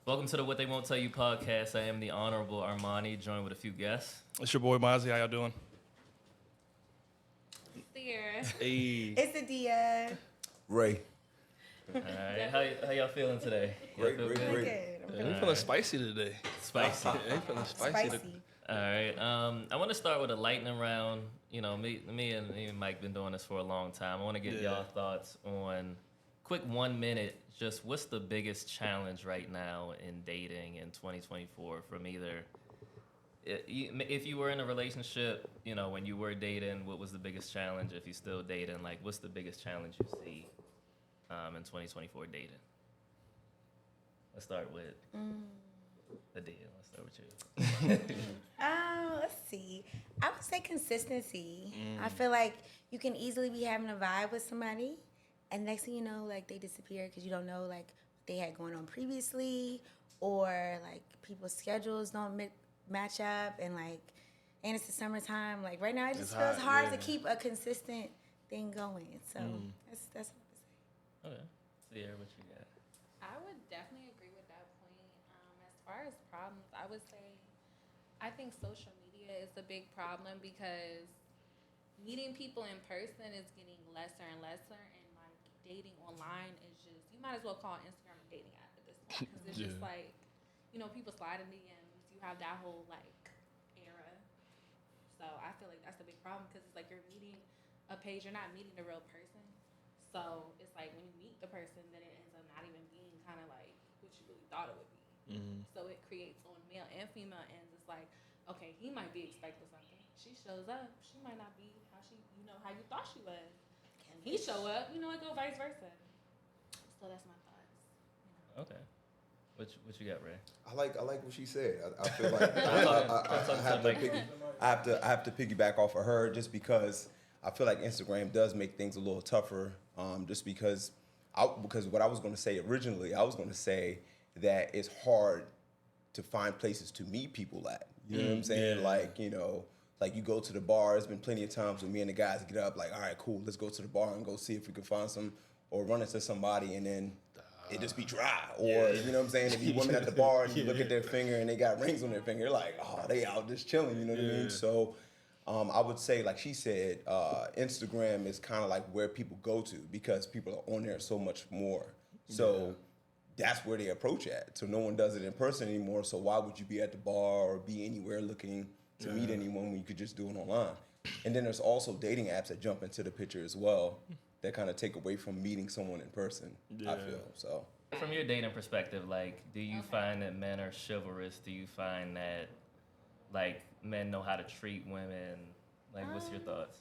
Welcome to the What They Won't Tell You podcast. I am the Honorable Armani, joined with a few guests. It's your boy Mozzie. How y'all doing? Sierra. Hey. It's Adia. Ray. All right, how y'all feeling today? Great, Y'all feel great, good? great. Good. Yeah, we feeling spicy today. Spicy. Yeah, we feeling spicy. All right. I want to start with a lightning round. You know, me and Mike been doing this for a long time. I want to get y'all thoughts on quick 1 minute. Just what's the biggest challenge right now in dating in 2024 from either. If you were in a relationship, you know, when you were dating, what was the biggest challenge? If you're still dating, like, what's the biggest challenge you see in 2024 dating? Let's start with Adia. Let's start with you. Let's see. I would say consistency. I feel like you can easily be having a vibe with somebody, and next thing you know, like, they disappear because you don't know, like, what they had going on previously, or, like, people's schedules don't match up, and it's the summertime. Like, right now, it just feels hard to keep a consistent thing going. So that's what I would say. Okay. Sierra, what you got? I would definitely agree with that point. As far as problems, I would say I think social media is a big problem because meeting people in person is getting lesser and lesser, and like dating online is just, you might as well call Instagram a dating app at this point because it's just like, you know, people slide in DMs. You have that whole like era. So I feel like that's a big problem because it's like you're meeting a page, you're not meeting the real person. So it's like when you meet the person, then it ends up not even being kind of like what you really thought it would be. So it creates on male and female ends. It's like, okay, he might be expecting something. She shows up, she might not be how how you thought she was. And he show up, it go vice versa. So that's my thoughts. Okay. What you got, Ray? I like what she said. I feel like I have to piggyback off of her just because I feel like Instagram does make things a little tougher. Just because what I was going to say originally, I was going to say that it's hard to find places to meet people at. You know what I'm saying? Yeah. Like, like you go to the bar. There's been plenty of times when me and the guys get up, like, all right, cool, let's go to the bar and go see if we can find some, or run into somebody, and then it just be dry. Or, you know what I'm saying? If you women at the bar and you look at their finger and they got rings on their finger, you're like, oh, they out just chilling, you know what I mean? So I would say, like she said, Instagram is kind of like where people go to because people are on there so much more. So that's where they approach at. So no one does it in person anymore. So why would you be at the bar or be anywhere looking to meet anyone when you could just do it online? And then there's also dating apps that jump into the picture as well that kind of take away from meeting someone in person, I feel. So From your dating perspective, like, do you find that men are chivalrous? Do you find that, like, men know how to treat women? Like, what's your thoughts?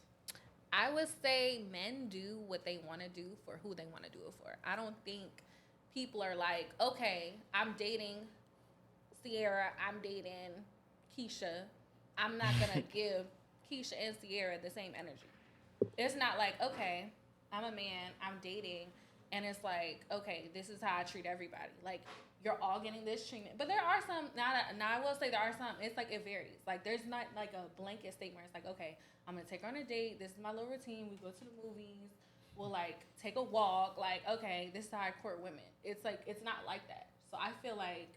I would say men do what they want to do for who they want to do it for. I don't think people are like, okay, I'm dating Sierra, I'm dating Keisha. I'm not going to give Keisha and Sierra the same energy. It's not like, okay, I'm a man, I'm dating, and it's like, okay, this is how I treat everybody. Like, you're all getting this treatment. But there are some, now I will say there are some, it's like it varies. Like, there's not like a blanket statement. It's like, okay, I'm going to take her on a date. This is my little routine. We go to the movies. We'll, like, take a walk. Like, okay, this is how I court women. It's like, it's not like that. So I feel like,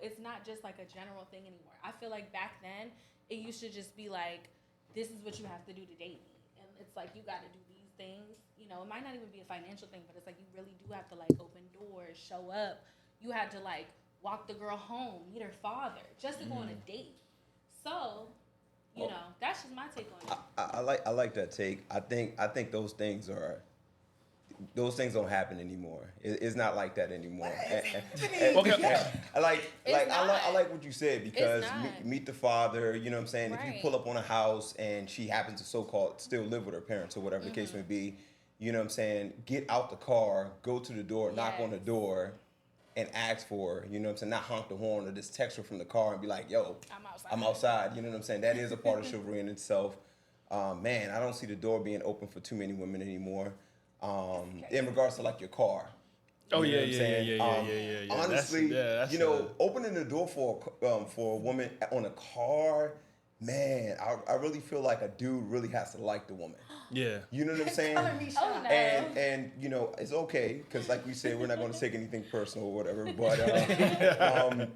it's not just like a general thing anymore. I feel like back then, it used to just be like, this is what you have to do to date me. And it's like, you got to do these things. It might not even be a financial thing, but it's like, you really do have to, like, open doors, show up. You had to, like, walk the girl home, meet her father, just to go on a date. So, that's just my take on it. I like that take. I think those things don't happen anymore. It's not like that anymore. I like what you said because meet the father. You know what I'm saying? Right. If you pull up on a house and she happens to so-called still live with her parents or whatever the case may be, you know what I'm saying? Get out the car, go to the door, knock on the door, and ask for her. You know what I'm saying? Not honk the horn or just text her from the car and be like, yo, I'm outside. You know what I'm saying? That is a part of chivalry in itself. Man, I don't see the door being open for too many women anymore. In regards to like your car. Yeah. Honestly, opening the door for a woman on a car man, I really feel like a dude really has to like the woman. Yeah. You know what I'm saying? Color me Oh, shocked. no. And you know, it's okay because like we said, we're not going to take anything personal or whatever. But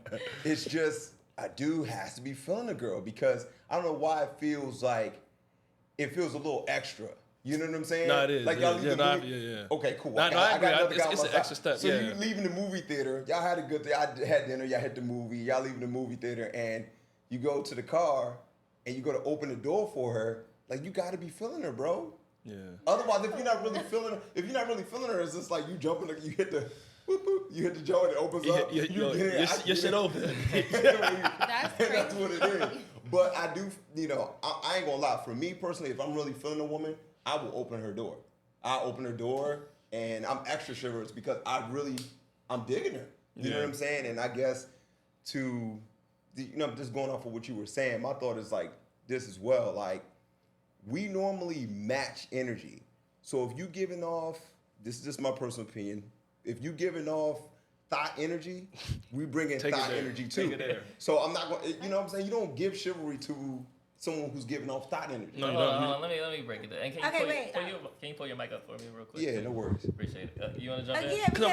it's just a dude has to be feeling a girl because I don't know why it feels a little extra. You know what I'm saying? No, it is. Like y'all leave the movie. Yeah. Okay, cool. No, I agree. another guy on It's my an side. extra step. So Yeah. you leaving the movie theater. Y'all had a good day. I had dinner. Y'all hit the movie. Y'all leaving the movie theater, and you go to the car, and you go to open the door for her. Like you got to be feeling her, bro. Yeah. Otherwise, if you're not really feeling her, it's just like you jumping. You hit the. Boop, boop, you hit the jaw and it opens up. Your shit open. That's crazy. That's what it is. But I do, I ain't gonna lie. For me personally, if I'm really feeling a woman, I will open her door. I open her door, and I'm extra chivalrous because I'm digging her. You know what I'm saying? And I guess just going off of what you were saying, my thought is like this as well. Like we normally match energy. So if you giving off, this is just my personal opinion. If you giving off thought energy, we bring in thought energy too. Take it there. So I'm not going. You know what I'm saying? You don't give chivalry to someone who's giving off thought energy. No, you Hold don't. on, let me break it down. And can you pull your mic up for me real quick? Yeah, no worries. Appreciate it. You want to jump in? Yeah, because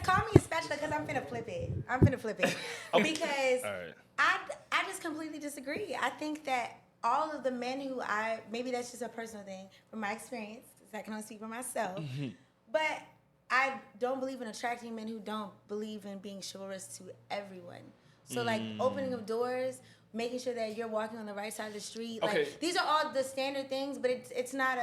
call me a spatula because I'm finna flip it. Because All right. I just completely disagree. I think that all of the men who maybe that's just a personal thing from my experience, because I can only speak for myself, but I don't believe in attracting men who don't believe in being chivalrous to everyone. So like opening of doors, making sure that you're walking on the right side of the street. Okay. Like these are all the standard things, but it's not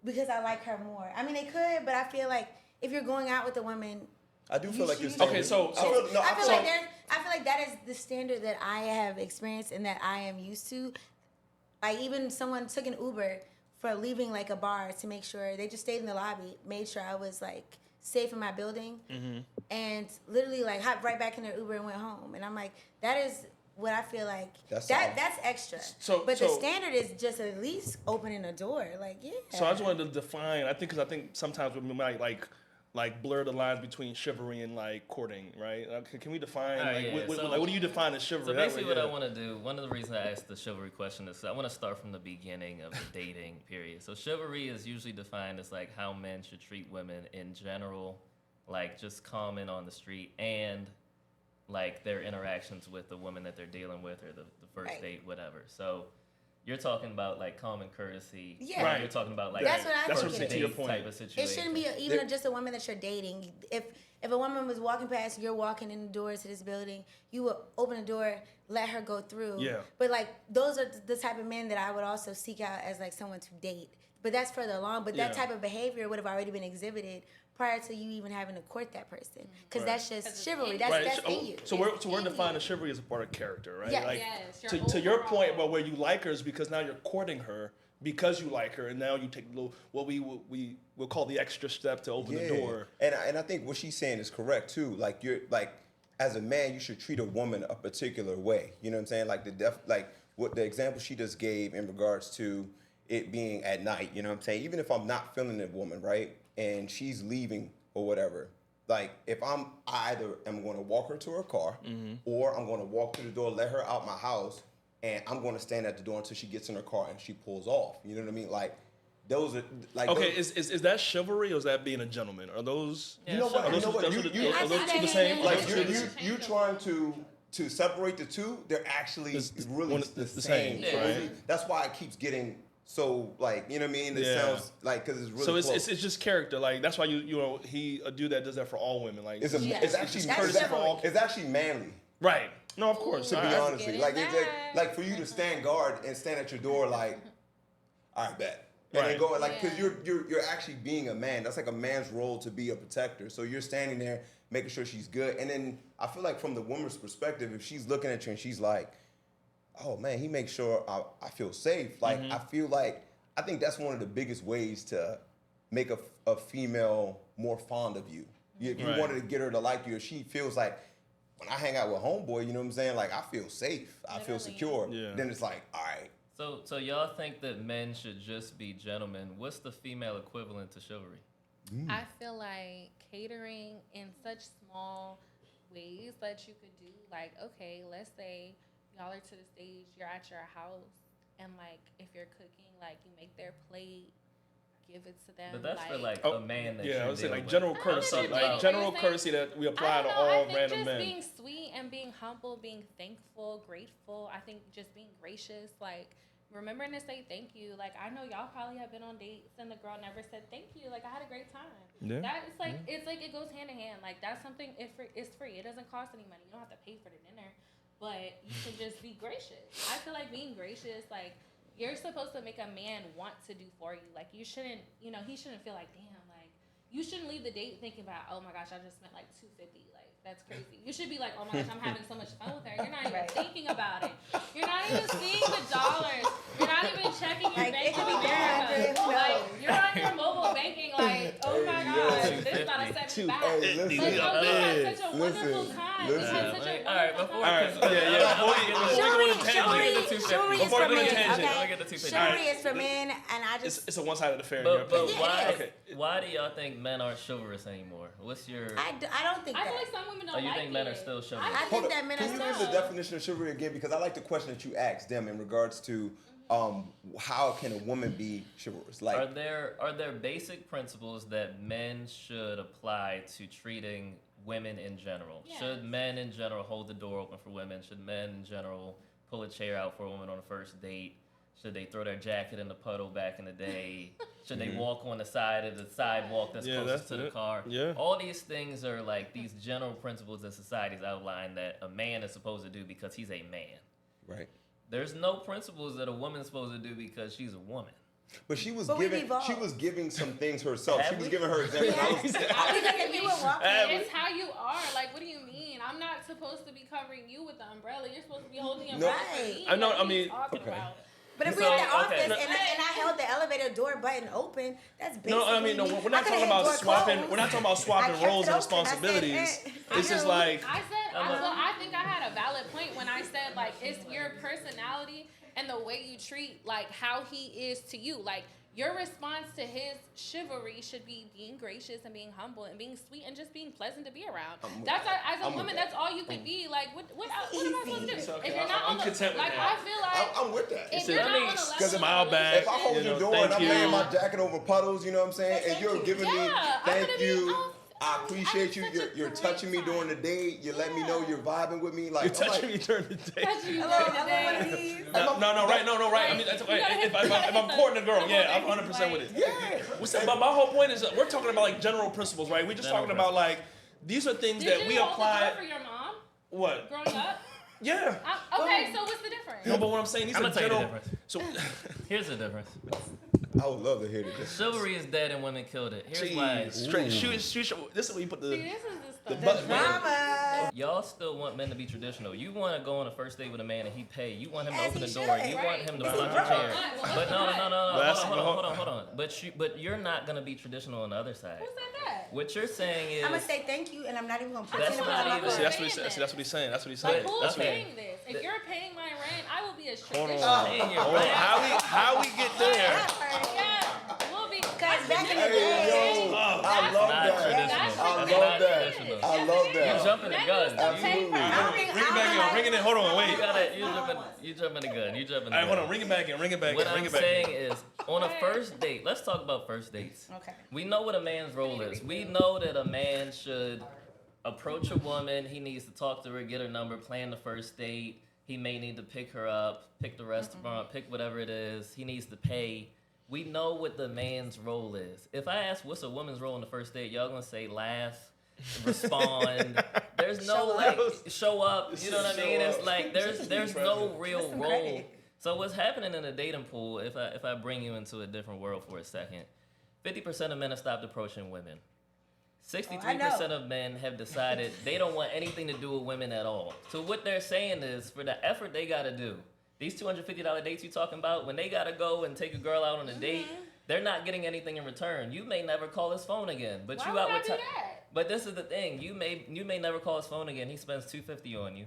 because I like her more. I mean, it could, but I feel like if you're going out with a woman, I do feel like it's Okay, so I feel like that is the standard that I have experienced and that I am used to. Like even someone took an Uber for leaving like a bar to make sure they just stayed in the lobby, made sure I was like safe in my building, and literally like hopped right back in their Uber and went home. And I'm like, that is what I feel like. That's extra. But the standard is just at least opening a door. Like So I just wanted to define. I think sometimes we might like blur the lines between chivalry and like courting, right? Can we define what do you define as chivalry? So basically, what I want to do, one of the reasons I asked the chivalry question is I want to start from the beginning of the dating period. So chivalry is usually defined as like how men should treat women in general, like just comment on the street and like their interactions with the woman that they're dealing with or the first date, whatever. So you're talking about like common courtesy. Yeah. Right. You're talking about like That's what I think first it is. date type of situation. It shouldn't be even just a woman that you're dating. If a woman was walking past, you're walking in the doors to this building, you would open the door, let her go through. Yeah. But like those are the type of men that I would also seek out as like someone to date. But that's further along. But that type of behavior would have already been exhibited prior to you even having to court that person, because that's just chivalry. That's in you. So we're defining chivalry as a part of character, right? Yes. Like Yes, to your point about where you like her is because now you're courting her because you like her, and now you take a little what we will call the extra step to open the door. And I think what she's saying is correct too. Like you're like as a man, you should treat a woman a particular way. You know what I'm saying? Like what the example she just gave in regards to it being at night. You know what I'm saying? Even if I'm not feeling a woman, right? And she's leaving or whatever, like if I either am going to walk her to her car or I'm going to walk to the door, let her out my house, and I'm going to stand at the door until she gets in her car and she pulls off. You know what I mean? Like those are like okay. Is that chivalry or is that being a gentleman? Are those you know what? are those two the same? Like you trying to separate the two, they're actually really the same. Yeah. Right? That's why it keeps getting. So like you know what I mean? It sounds like because it's really so close. it's just character. Like that's why a dude that does that for all women. Like it's actually chivalry. it's actually manly. Right. No, of course. To be honest, like like for you to stand guard and stand at your door like, all right, bet. And then go like because you're actually being a man. That's like a man's role to be a protector. So you're standing there making sure she's good. And then I feel like from the woman's perspective, if she's looking at you and she's like, oh man, he makes sure I feel safe. Like I think that's one of the biggest ways to make a female more fond of you. If you wanted to get her to like you, if she feels like when I hang out with homeboy, you know what I'm saying? Like I feel safe, I feel secure. Yeah. Then it's like, all right. So y'all think that men should just be gentlemen? What's the female equivalent to chivalry? I feel like catering in such small ways that you could do, like, okay, let's say y'all are to the stage, you're at your house, and like if you're cooking, like you make their plate, give it to them. But that's for like a man that yeah, I would say like with. general courtesy, like general courtcy that we apply to all random men. I think just being sweet and being humble, being thankful, grateful. I think just being gracious, like remembering to say thank you. Like I know y'all probably have been on dates and the girl never said thank you. Like I had a great time. Yeah. That it's like it goes hand in hand. Like that's something it's free. It doesn't cost any money. You don't have to pay for the dinner, but you should just be gracious. I feel like being gracious, like you're supposed to make a man want to do for you. Like you shouldn't, he shouldn't feel like damn. Like you shouldn't leave the date thinking about oh my gosh I just spent like $250. Like that's crazy. You should be like, oh my gosh, I'm having so much fun with her. You're not even thinking about it. You're not even seeing the dollars. You're not even checking your bank account. Like you're on your mobile banking. Like, oh my gosh, this about to set me back. Hey, Like, we had such a wonderful time. We had such a wonderful time. Chivalry is for men. Okay. Chivalry Chivalry is for men, and I just. It's a one-sided affair. But Yeah, why do y'all think men aren't chivalrous anymore? What's your? I don't think I that. feel like some women don't Oh, you like think men it. are still chivalrous? I Hold think up. that men Can are you still. read the definition of chivalry again? Because I like the question that you asked them in regards to how can a woman be chivalrous? Like, are there basic principles that men should apply to treating women in general? Yes. Should men in general hold the door open for women? Should men in general pull a chair out for a woman on a first date? Should they throw their jacket in the puddle back in the day? Should they walk on the side of the sidewalk that's closest to the car? Yeah. All these things are like these general principles that society's outlined that a man is supposed to do because he's a man. right. There's no principles that a woman's supposed to do because she's a woman. But she was But we've giving evolved. some things herself. Have She was we? giving her examples. Because if you were walking, It's how you are. Like, what do you mean? I'm not supposed to be covering you with the umbrella. You're supposed to be holding the umbrella for Right. me. I know, Like, I what are you mean- talking Okay. about? but if we So, in the office okay. and I held the elevator door button open, that's basically. No, I mean, no, we're not talking about swapping. We're not talking about swapping roles and responsibilities. It's just like I think I had a valid point when I said, like, it's your personality and the way you treat, like, how he is to you. Like, your response to his chivalry should be being gracious and being humble and being sweet and just being pleasant to be around. As a woman, that's all you could be. Like, what am I supposed to do? It's okay. If you're not I'm on the, content with like, that. I feel like I'm with that. if you're not on the level Because of smile the back. If I hold You your know, door thank and I'm you. laying my jacket over puddles, you know what I'm saying, and Thank you're you. giving me Yeah, I'm thank gonna be- you. oh, I appreciate you. I had such a You're great touching me time. during the day. You let me know you're vibing with me. Like, you're touching me during the day. touching you Hello, during the hello, one of day. these. No, right. I mean, that's okay. If I'm courting a girl, yeah, I'm 100% with it. Yeah. But my whole point is that we're talking about like general principles, right? We're just talking about like these are things Did that you we hold the apply. door for your mom What? growing up? Yeah. Okay, so what's the difference? No, but what I'm saying, these I'm are gonna tell you the general. difference. So, Here's the difference. I would love to hear this. Chivalry is dead and women killed it. Here's why. jeez, straight shoot. This is where you put See, the. this is the stuff. But Drama. Y'all still want men to be traditional. You want to go on a first date with a man and he pay. You want him to As open he the door. should. You Right. want him to Right. flip your chair. Right. But no. That's- Hold on. But you're not gonna be traditional on the other side. Who said that? What you're saying is I'm gonna say thank you, and I'm not even gonna put That's it in not my even- See, phone. that's what he said. See, that's what he's saying. That's what he's Like, saying. who's That's what. paying this? If you're paying my rent, I will be as Hold traditional. on. Paying your Hold on. rent. How we get there? Yeah, we'll be. Because back in the Hey, day, yo, I That's love not that. traditional. That's I That's love not that. traditional. I love You that. jumping the gun. Absolutely. Ring it in. Hold on, wait. You jumping the gun. You jumping the All right, hold gun. on. Ring it back in. Ring it back What in. Ring I'm it back saying in. is, on a first date, let's talk about first dates. okay. We know what a man's role is. We know that a man should approach a woman. He needs to talk to her, get her number, plan the first date. He may need to pick her up, pick the restaurant, pick whatever it is. He needs to pay. We know what the man's role is. If I ask what's a woman's role in the first date, y'all gonna say laugh, respond. There's no show up. You know what I mean? It's like there's no real some role. credit. So what's happening in the dating pool? If I bring you into a different world for a second, 50% of men have stopped approaching women. 63% of men have decided they don't want anything to do with women at all. So what they're saying is, for the effort they gotta do, these $250 dates you talking about, when they gotta go and take a girl out on a date, they're not getting anything in return. You may never call his phone again, but Why you would out I with do that? But this is the thing: you may never call his phone again. He spends $250 on you.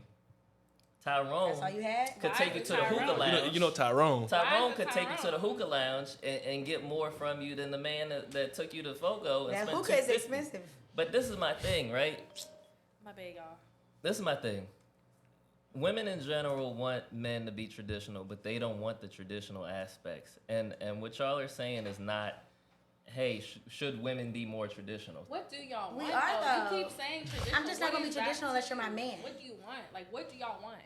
Tyrone That's all you had? could Why take you is to the hookah Tyrone? lounge. You know Tyrone. Tyrone Why could is take you to the Tyrone? hookah lounge and get more from you than the man that took you to Fogo and That spent hookah is $250. expensive. But this is my thing, right? My bad, y'all. This is my thing. women in general want men to be traditional, but they don't want the traditional aspects. And what y'all are saying is not, hey, should women be more traditional? What do y'all We want? are, though. You keep saying traditional. I'm just not gonna be traditional unless you're my man. What do you want? Like, what do y'all want?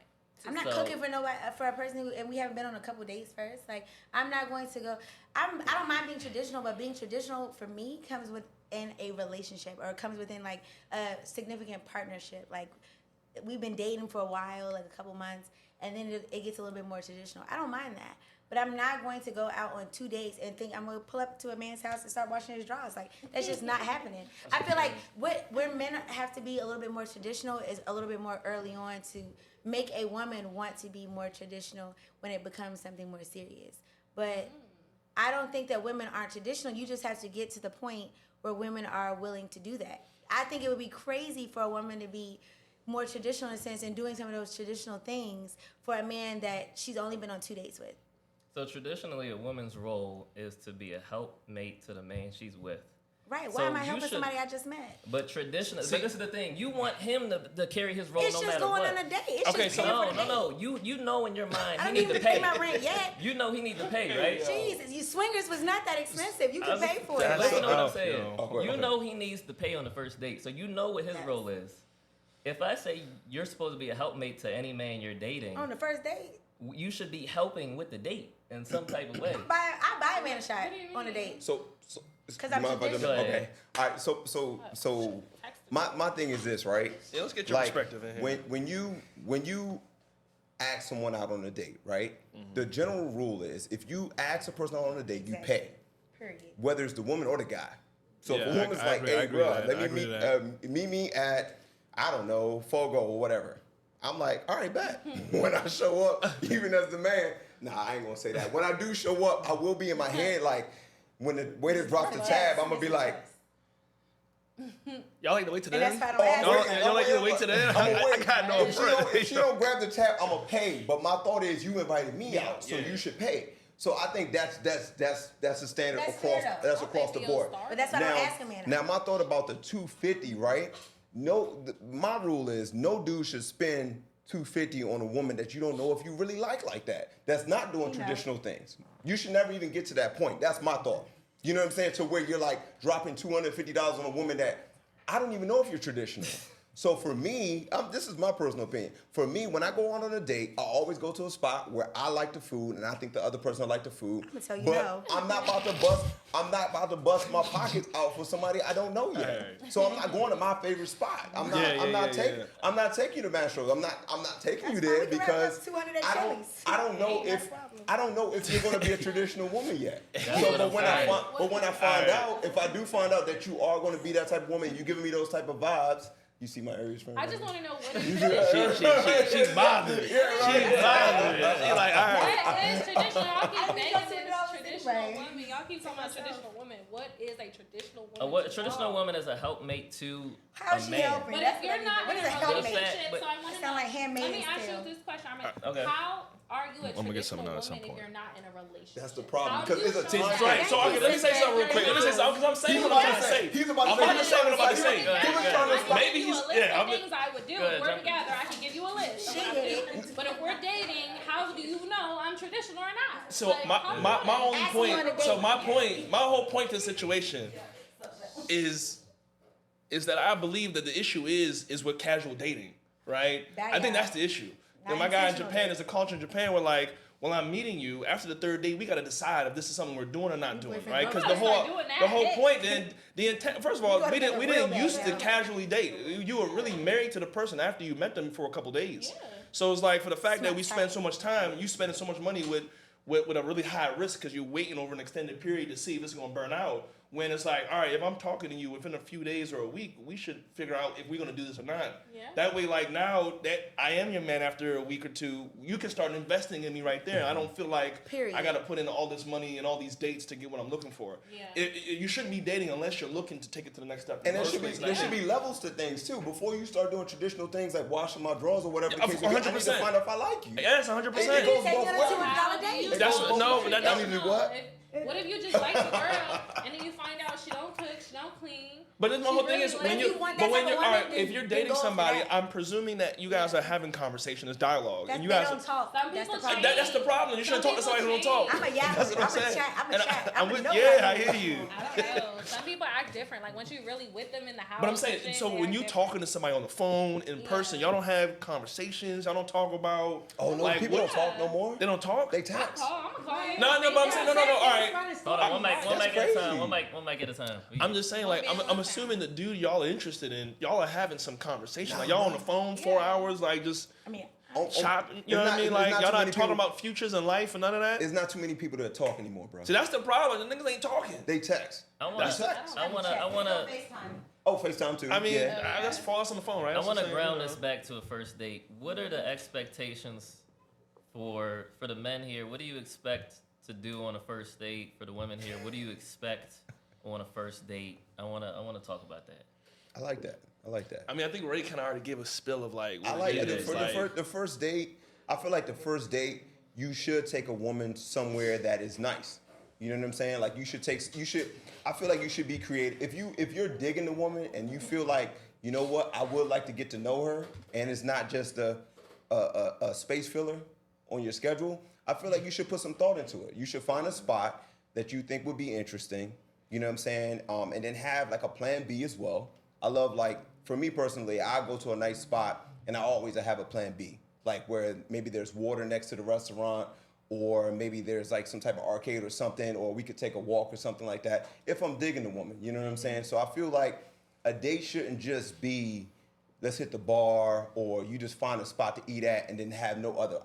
I'm not cooking for nobody, for a person who, and we haven't been on a couple dates first. Like, I'm not going to go. I don't mind being traditional, but being traditional for me comes within a relationship, or it comes within like a significant partnership. Like, we've been dating for a while, like a couple months, and then it gets a little bit more traditional. I don't mind that. But I'm not going to go out on 2 dates and think I'm going to pull up to a man's house and start washing his drawers. Like, that's just not happening. I feel like where men have to be a little bit more traditional is a little bit more early on to make a woman want to be more traditional when it becomes something more serious. But I don't think that women aren't traditional. You just have to get to the point where women are willing to do that. I think it would be crazy for a woman to be more traditional in a sense and doing some of those traditional things for a man that she's only been on 2 dates with. So traditionally, a woman's role is to be a helpmate to the man she's with. Right. Why So am I you helping should- somebody I just met? But traditionally, but this is the thing. You want him to carry his role It's no just matter going what. on a date. It's Okay, just so- paying for the date. No. You know in your mind I he don't need even to pay pay. my rent yet. You know he need to pay, right? Jesus, you swingers was not that expensive. You can pay for it. That's- Listen Like, to what I'm Oh, saying. yo. Oh, go ahead, You okay. know he needs to pay on the first date, so you know what his Yes. role is. If I say you're supposed to be a helpmate to any man you're dating, on the first date, you should be helping with the date in some type of way. I buy a man a shot What do you on a mean? date. So 'Cause I'm mind if I jump in? traditional. Okay. All right. So my thing is this, right? Yeah, let's get your perspective in here. When you ask someone out on a date, right? The general rule is if you ask a person out on a date, you Exactly. pay, Period. whether it's the woman or the guy. So if Yeah, a woman's I like, agree- I hey, agree bro, with that. let I me agree meet with that. meet me at, I don't know, Fogo or whatever. I'm like, all right, bet. When I show up, even as the man, nah, I ain't gonna say that. When I do show up, I will be in my head like, when the waiter drops the tab, I'm gonna be like, Y'all like to wait to the And end? that's fine. Y'all, I'm y'all like to wait to the end? I got no If she don't grab the tab, I'm gonna pay. But my thought is, you invited me out, so yeah. you should pay. So I think that's the standard That's across fair, though. that's across the board. But that's why I don't ask a man out. Now my thought about the $250, right? My rule is no dude should spend $250 on a woman that you don't know if you really like that. That's not doing You know. traditional things. You should never even get to that point. That's my thought. You know what I'm saying? To where you're like dropping $250 on a woman that I don't even know if you're traditional. So for me, this is my personal opinion. For me, when I go on a date, I always go to a spot where I like the food and I think the other person like the food. I'ma tell you but no. I'm not about to bust my pockets out for somebody I don't know yet. Right. So I'm not going to my favorite spot. I'm not taking you to Manosphere. I'm not taking you That's there fine. We can because wrap up 200 at I Chili's. don't know Ain't no if problem. I don't know if you're going to be a traditional woman yet. That's So, what but I'm when I saying. find out, if I do find out that you are going to be that type of woman, you giving me those type of vibes. You see my Aries friend? I just want to know what is She's bothered. She's bothered. She's like, all right. what is traditional? Y'all keep I banging think this that's traditional right. woman. Y'all keep talking about traditional woman. What is a traditional woman? What to traditional y'all? woman is a helpmate to How's a she man. helping? But That's if you're what I not need. in What is a a helpmate? relationship, But- so I want to That sound like Let Handmaid's me ask you Tale. this question. Okay. How are you a I'm gonna get something traditional out at some woman if point. you're not in a relationship? That's the problem, How do because you it's a show time that? frame. So okay, let me say something real quick. Let me say something because I'm saying what I'm trying to say. He's about to I'm say- about to say what I'm about to say. He was trying to stop. Maybe he's a list yeah. of things I would do. Go ahead, If we're jump in. together, I can give you a list. Of what I would do. But if we're dating, how do you know I'm traditional or not? So Like, how do you my know? only Ask point. me on a So date. my whole point to the situation is that I believe that the issue is with casual dating, right? That I think guy. that's the issue. Not And my guy in intentional Japan, dating. there's a culture in Japan where like, well, I'm meeting you. After the third date, we got to decide if this is something we're doing or not doing, right? Because the Let's start whole doing that. the whole point, then the intent. First of all, gotta we make didn't a real used to man. casually date. You were really married to the person after you met them for a couple days. Yeah. So it's like for the fact that Smart we type. spend so much time, you spending so much money with a really high risk because you're waiting over an extended period to see if it's going to burn out. When it's like, all right, if I'm talking to you within a few days or a week, we should figure out if we're going to do this or not. Yeah. That way, like now that I am your man after a week or two, you can start investing in me right there. I don't feel like Period. I got to put in all this money and all these dates to get what I'm looking for. Yeah. You shouldn't be dating unless you're looking to take it to the next step. And in the there first should be place. there should be levels to things too. Before you start doing traditional things like washing my drawers or whatever the Yeah, case may be, I need to 100%. find out if I like you. Yeah, that's 100%. It goes Take both you on a ways. $200 How do you date. That's know what- no, you're but that- I mean, what? What if you just like the girl and then you find out She don't cook. She don't clean. But then my She whole thing really is like- when If you, you want but that when type you're, of all woman, right, then- if you're then dating go for somebody, that. I'm presuming that you guys are having conversation, there's dialogue, and you They guys. don't talk. Some That's the people problem. That's the problem. You shouldn't Some talk to somebody who don't people talk. I'm a yapper. That's what I'm I'm a saying. chat. I'm a And chat. I'm I'm a with, know yeah, how I to hear do you. I don't know. Some people act different. Like once you really with them in the house. But I'm saying, and shit, so they when act you different. talking to somebody on the phone, in person, y'all don't have conversations. Y'all don't talk about. Oh no, like, people what- don't talk no more. They don't talk. They text. I'm gonna call you. No, but I'm saying, no. All right. Hold on, one mic That's at a time. crazy. One mic at a time. I'm just saying, like, I'm assuming the dude y'all are interested in, y'all are having some conversation. Like, y'all on the phone 4 hours, like, just I mean, chopping. You know It's what I mean? not- Like, it's not y'all too not many talking people- about futures and life and none of that. There's not too many people that talk anymore, bro. See, that's the problem. The niggas ain't talking. They text. I wanna, That's facts. I wanna, Oh, FaceTime too. I mean, yeah. that's false on the phone, right? I That's want what to I'm saying, ground you know. this back to a first date. What are the expectations for the men here? What do you expect to do on a first date? For the women here, what do you expect on a first date? I wanna talk about that. I like that. I like that. I mean, I think Ray kind of already gave a spill of like. What I like it that. is. Like, The first date, I feel like the first date, you should take a woman somewhere that is nice. You know what I'm saying? Like I feel like you should be creative. If you're digging the woman and you feel like, you know what, I would like to get to know her, and it's not just a space filler on your schedule, I feel like you should put some thought into it. You should find a spot that you think would be interesting, you know what I'm saying? And then have like a plan B as well. I love, like, for me personally, I go to a nice spot and I always have a plan B. Like where maybe there's water next to the restaurant, or maybe there's like some type of arcade or something, or we could take a walk or something like that if I'm digging the woman, you know what I'm saying? So I feel like a date shouldn't just be, let's hit the bar, or you just find a spot to eat at and then have no other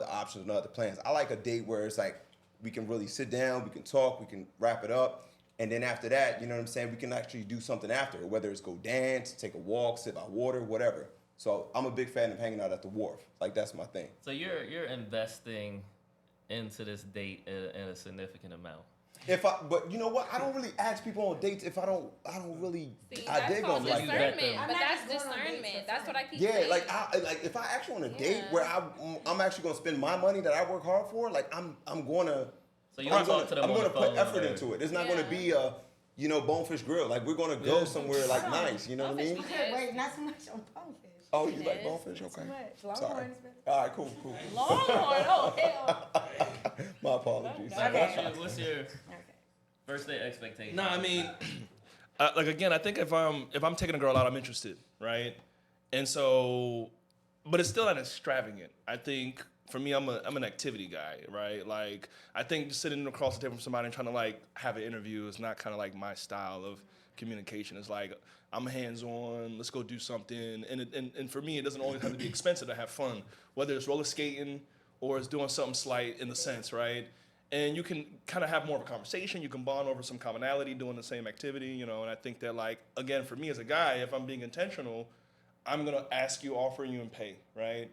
options, no other plans. I like a date where it's like we can really sit down, we can talk, we can wrap it up, and then after that, you know what I'm saying, we can actually do something after, whether it's go dance, take a walk, sit by water, whatever. So I'm a big fan of hanging out at the wharf. Like, that's my thing. So you're investing into this date in a significant amount. But you know what? I don't really ask people on dates if I don't really See, I that's dig called them like that. discernment. I'm But not that's just going on dates discernment. for That's fun. what I keep Yeah, saying. like if I actually on a date Yeah. where I'm actually gonna spend my money that I work hard for, like I'm gonna So you don't talk to them I'm on gonna the put phone effort or- into it. It's not Yeah. gonna be a Bonefish Grill. Like, we're gonna go somewhere like nice. You know what I mean? Bonefish Wait, not so much on bonefish. Oh, you like Yes. Bonefish? Too Okay. much. Sorry. Longhorn is better. All right, cool. Longhorn. Oh hell. My apologies. What's your first date expectation? No, I mean, like again, I think if I'm taking a girl out, I'm interested, right? And so, but it's still not extravagant. I think for me, I'm an activity guy, right? Like, I think just sitting across the table from somebody and trying to like have an interview is not kind of like my style of communication. It's like, I'm hands-on, let's go do something. And for me, it doesn't always have to be expensive to have fun, whether it's roller skating or it's doing something slight in the sense, right? And you can kind of have more of a conversation. You can bond over some commonality doing the same activity, you know. And I think that, like, again, for me as a guy, if I'm being intentional, I'm going to ask you, offer you, and pay, right?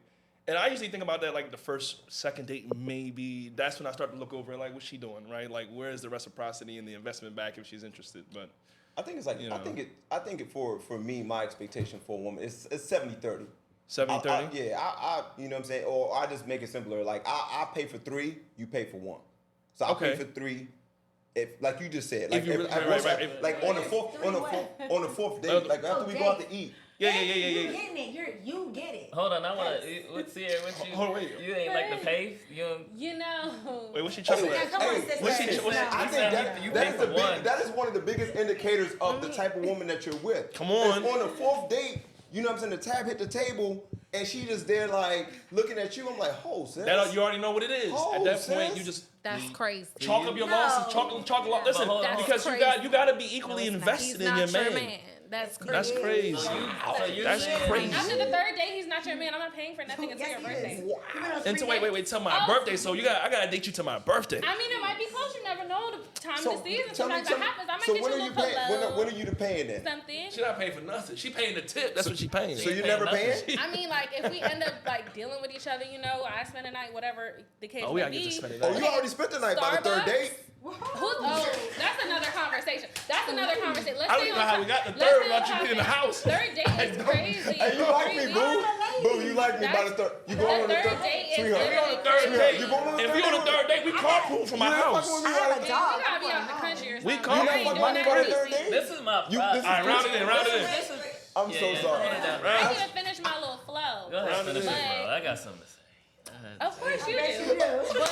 And I usually think about that, like, the first, second date, maybe. That's when I start to look over, like, what's she doing, right? Like, where is the reciprocity and the investment back if she's interested? But I think it's like, You know. I think it for me, my expectation for a woman, it's 70-30. 70-30? Yeah, I you know what I'm saying? Or I just make it simpler. Like, I pay for 3, you pay for 1. So I pay Okay. for 3. If, like you just said, like, you really- right. like on the fourth date, like after we go out to eat. Yeah. You getting it. You get it. Hold on, I wanna. What's here? What you? Hold on, wait. You ain't like the pay? You don't, You know. Wait, what's she chuckling Now, at? come on, Hey, sister. what's she- what's she- I You think said that, you that pay is for the one. big, that is one of the biggest indicators of the type of woman that you're with. Come on. If on the 4th date, you know what I'm saying, the tab hit the table and she just there like looking at you, I'm like, oh, sis. That, you already know what it is. Oh, At that point, sis. you just That's crazy. chalk up your No. losses. Chalk up. Listen, hold on. because That's you got to be equally it's not. invested He's in your not man. That's crazy. That's crazy. So you're That's saying- crazy. After the third day, he's not your man. I'm not paying for nothing until your Yes, he is. birthday. Until wait till my birthday. So I gotta date you to my birthday. I mean, it might be close. You never know the time So of the season. tell me- Sometimes tell that me- happens. I might so get when you are a you little paying? pillow, When are you the paying then? something. She not paying for nothing. She paying the tip. That's what she paying. So you paying never nothing. paying? I mean, like, if we end up, like, dealing with each other, you know, I spend the night, whatever the case Oh, we may gotta get be. to spend it. Oh, you already spent the night by the 3rd Starbucks? date? That's another conversation. That's another conversation. Let's I don't stay even know on how we top- got the let's third stay without on you being in the topic. house. Third date is crazy. Hey, you like me, Crazy. boo? Boo, you like me by the third. You going on the third date is Sweetheart, If you on the third Sweetheart, date, you going on the if third you on the date? third date, we carpool from my You ain't house. fucking with I me have like a You dog. gotta be out the country or We something. come I from ain't my doing money that by the crazy. third date. This is my You- problem. this is All right, round it in, round it in. This is. I'm so Yeah, sorry. run it down. I didn't even finish my little flow. Go ahead, Round it finish in. it, bro. I got something to say. Of course you bet do. you do.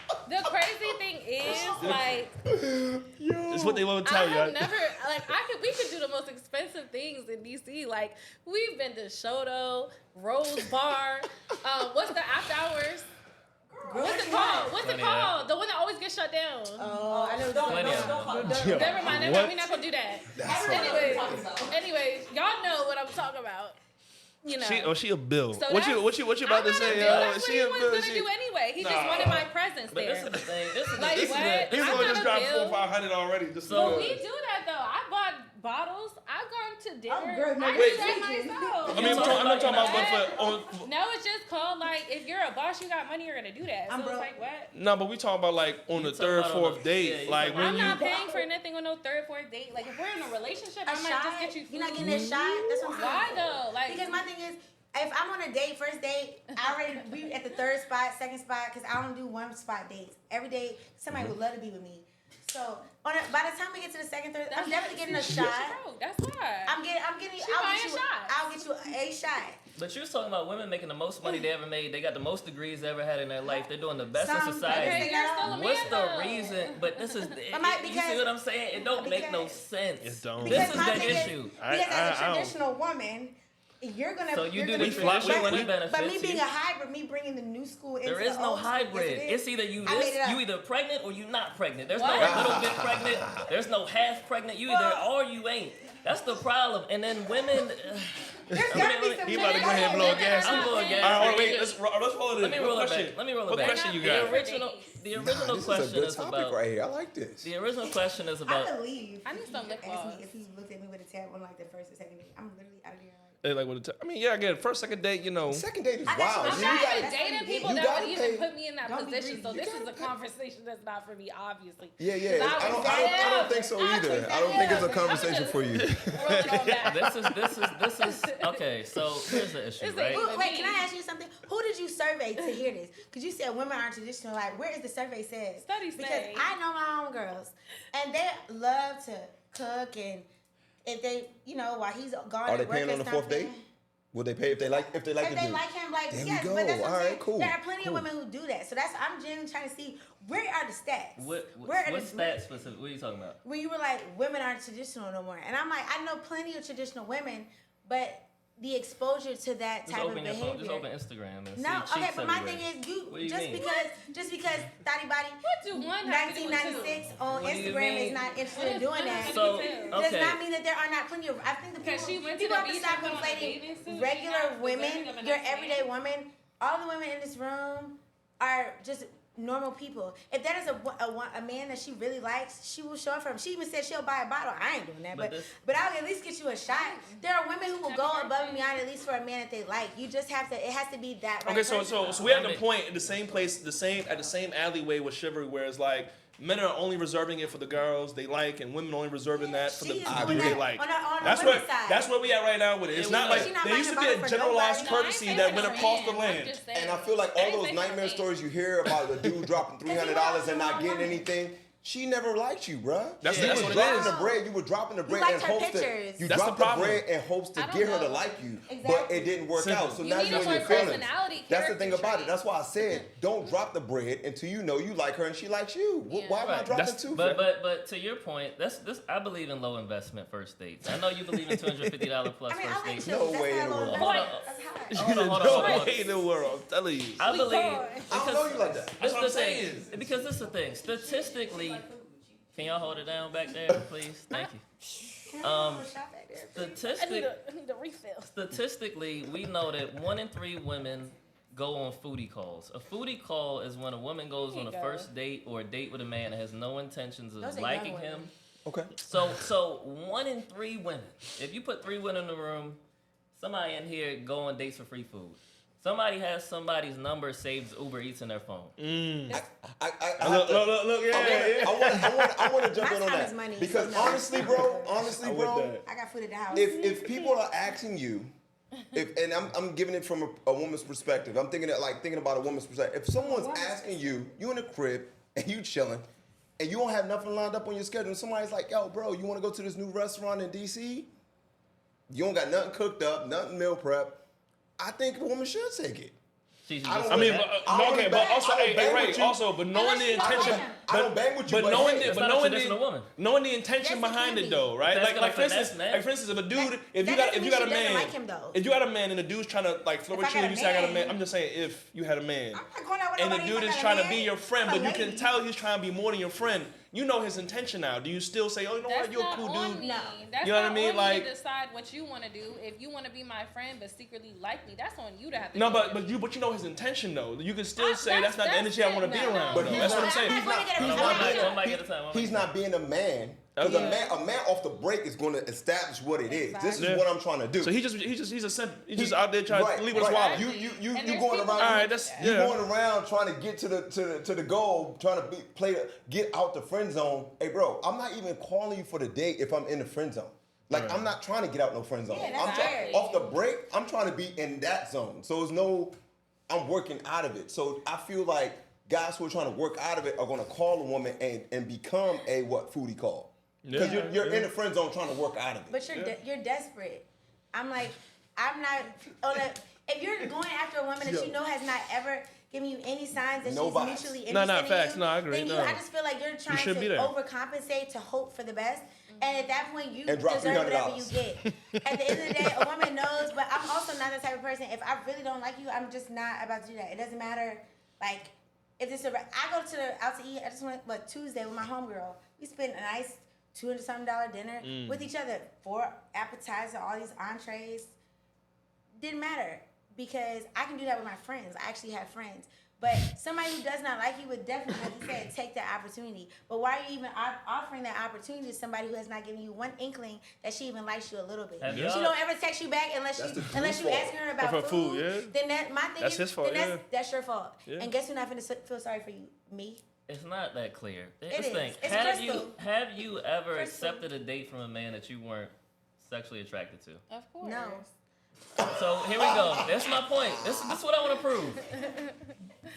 But the crazy thing is, like, It's what they want to I tell you. have never, like, we could do the most expensive things in DC. Like, we've been to Shoto, Rose Bar, what's the after hours? What's it called? What's it Plenty called? The one that always gets shut down. Oh, I know. Plenty of them. Never mind, What? we're not gonna do that. That's Anyways, y'all know what I'm talking about. You know. She a bill. So What you about to I'm not say? a bill. That's She what a he bill. was gonna do anyway. He just Nah. wanted my presence But this there. is the thing. This is Like this what? is the, He's I'm only not just a dropped bill. 400-500 already. Just So- But we do that though. I bought bottles. I've gone to dinner. I'm good, no, I wait. do that myself. I mean, I'm not talking about, but No, it's just called like if you're a boss, you got money, you're gonna do that. I'm So it's broke. like what? no, but we talking about like on You the talking third, about on fourth the- yeah, date, you like talking when I'm you. not paying for nothing on no third, fourth date. Like if we're in a relationship, I A might shot? just get you food. You're not getting a shot? That's what I'm saying. Why though? Like Because my thing is, if I'm on a date, first date, I already be at the third spot, second spot, because I don't do one spot dates. Every day, somebody would love to be with me. So by the time we get to the second, third, I'm definitely getting a shot. broke. That's why. I'm getting. She I'll buying get you. shots. I'll get you a shot. But you was talking about women making the most money they ever made. They got the most degrees they ever had in their life. They're doing the best in Some- society. Okay, you're still a man, What's the though. reason? But this is, you because- see what I'm saying? It don't make no because- sense. It don't. This Because is my the thing issue. Because as a traditional woman, you're gonna. So you you're do gonna the be- traditional but- women benefits. But me being you- a hybrid, me bringing the new school into There is the no old school, hybrid. yes, it is. It's either you I made this, it up. you either pregnant or you not pregnant. There's What? no little bit pregnant. There's no half pregnant. You either Well- are or you ain't. That's the problem. And then women. There's gotta be some. He about to go ahead and blow gas. I'm going gas. All right, hold on, wait. Let's roll it in. Let me What roll it question? back. Let me roll it What back. question you The got? original This is a question good is topic about. right here. I like this. The original question is I about. believe. I need some lip Ask gloss. me if he looked at me with a tab on like the first or second date. I'm literally out of here. Hey, like what? I mean, yeah, again, first, second date, you know. Second date is I got wild. you. I'm You not gotta- even dating people you that gotta would even pay- put me in that Don't be position. greedy. So You this gotta is a pay- conversation that's not for me, obviously. Yeah, yeah. 'Cause I don't think so I either. was I don't think it's a like, conversation I'm for you. just rolling on that. This is okay. So here's the issue, It's right? a- Wait, can I ask you something? Who did you survey to hear this? Because you said women aren't traditional. Like, where is the survey says? Studies Because say. I know my own girls, and they love to cook, and if they, while he's gone Are they at work paying or on the fourth something, date? Will they pay if they like If the they dude? like him, like There we yes, go. but that's what All I'm right, saying. cool, There are plenty cool. of women who do that. So I'm genuinely trying to see where are the stats. What where are stats specific? What are you talking about? When you were like women aren't traditional no more, and I'm like I know plenty of traditional women, but the exposure to that Just type of open your behavior. phone. Just open Instagram and No, see okay, cheeks but my everywhere. thing is What do you just mean? because Thotty Body What do one have to do with two? 1996 on What do you Instagram is mean? not interested What in is doing one that. have to So, do with two? Does okay. not mean that there are not plenty of. I think the Because people, she went to people the have to beach stop and put on a conflating bathing suit. She regular not women, deserving of a your nice everyday man. woman. All the women in this room are just normal people. If that is a man that she really likes, she will show up for him. She even said she'll buy a bottle. I ain't doing that, But but I'll at least get you a shot. There are women who will go above and beyond at least for a man that they like. You just have to. It has to be that. Right Okay, so person. we have the point in the same place, at the same alleyway with Chivalry, where it's like men are only reserving it for the girls they like, and women only reserving that for the She is dude doing they that like. on the That's women's where side. that's where we at right now with it. It's Yeah, not we- like She not there used to be buying a a bottle for generalized nobody. courtesy that went across the land. And I feel like all those nightmare stories you hear about the dude dropping $300 and not getting anything. She never liked you, bruh. That's you what was it dropping is. the bread. You were dropping the bread liked in her hopes pictures. that you That's the dropped the problem. bread in hopes to I don't get her to know. like you, but Exactly. it didn't work Simple. out. So You now need you're a in more your feelings. personality, That's the character thing about it. trait. That's why I said don't drop the bread until you know you like her and she likes you. Yeah. Why am I Right. dropping That's- two? But to your point, that's this. I believe in low investment first dates. I know you believe in $250 plus I mean, first I like dates. children. No way That's in the not world. low Hold on. investment. That's high. Hold No on. way in the world, I'm telling you. I believe I don't know you like that. This That's what the I'm thing. saying. Because this is the thing. Statistically, can y'all hold it down back there, please? Thank you. Can I have a shot back there? I need Statistic, a refill. statistically, we know that 1 in 3 women go on foodie calls. A foodie call is when a woman goes There on you a go. first date or a date with a man that has no intentions of Those are liking young him. women. Okay. So 1 in 3 women. If you put 3 women in the room, somebody in here go on dates for free food. Somebody has somebody's number saved as Uber Eats in their phone. I Look, have to- I want to jump My in on time that is money, because so no. honestly, bro, I'm with that. I got food at the house. if people are asking you, and I'm giving it from a woman's perspective. I'm thinking about a woman's perspective. If someone's asking you in the crib and you chilling, and you don't have nothing lined up on your schedule, and somebody's like, yo, bro, you want to go to this new restaurant in DC? You don't got nothing cooked up, nothing meal prep. I think a woman should take it. But knowing the intention, I don't bang with you, but knowing the intention Yes, behind it it can though, right? Like for instance, if a dude, if you got a man, like him, though. if you got a man and the dude's trying to like flirt with you, and you say I got a man, I'm just saying if you had a man, I'm not going out with and the nobody dude if I is got a trying to man. be your friend, I'm but a you can lady. tell he's trying to be more than your friend. You know his intention now. Do you still say, oh, you know what, you're a cool dude? Me. That's You know what I not mean? on Like- you to decide what you want to do. If you want to be my friend but secretly like me, that's on you to have to. No, do but it. you know his intention though. You can still say that's- that's not the energy I want to be that's- around. no. though. But That's what I'm he's saying. not- One mic at a time. He's not being a man. Because a man off the break is going to establish what it is. This is Exactly. what I'm trying to do. So he's just out there trying to leave with his wallet. You And going there's around. people- All right, that's You yeah. going around trying to get to the goal, trying to get out the friend zone. Hey, bro, I'm not even calling you for the date if I'm in the friend zone. Like Right. I'm not trying to get out no friend zone. Yeah, that's I'm trying right. off the break. I'm trying to be in that zone. So it's no, I'm working out of it. So I feel like guys who are trying to work out of it are going to call a woman and become a what Foodie call. Because you're in the friend zone trying to work out of it. But you're desperate. I'm like, I'm not on a. If you're going after a woman that you know has not ever given you any signs that No she's vibes. mutually interested No, in facts. you, No, I agree. then No. I just feel like you're trying should to be there. overcompensate to hope for the best. And at that point, you And drop deserve whatever you $300. get. At the end of the day, a woman knows. But I'm also not the type of person. If I really don't like you, I'm just not about to do that. It doesn't matter. Like, if it's I go to out to eat. I just went Tuesday with my homegirl. We spent a nice $200-something dinner with each other. 4 appetizers, all these entrees. Didn't matter because I can do that with my friends. I actually have friends. But somebody who does not like you would definitely, like you said, take that opportunity. But why are you even offering that opportunity to somebody who has not given you one inkling that she even likes you a little bit? Have She y'all- don't ever text you back unless That's you the unless you dude's asking her about fault. For food. food, yeah. Then that my thing That's is his fault, then yeah. that's your fault. Yeah. And guess who's not going to feel sorry for you? Me. It's not that clear. It This is. thing, It's have crystal. you ever Crystal. accepted a date from a man that you weren't sexually attracted to? Of course. No. So here we go. That's my point. This is what I want to prove.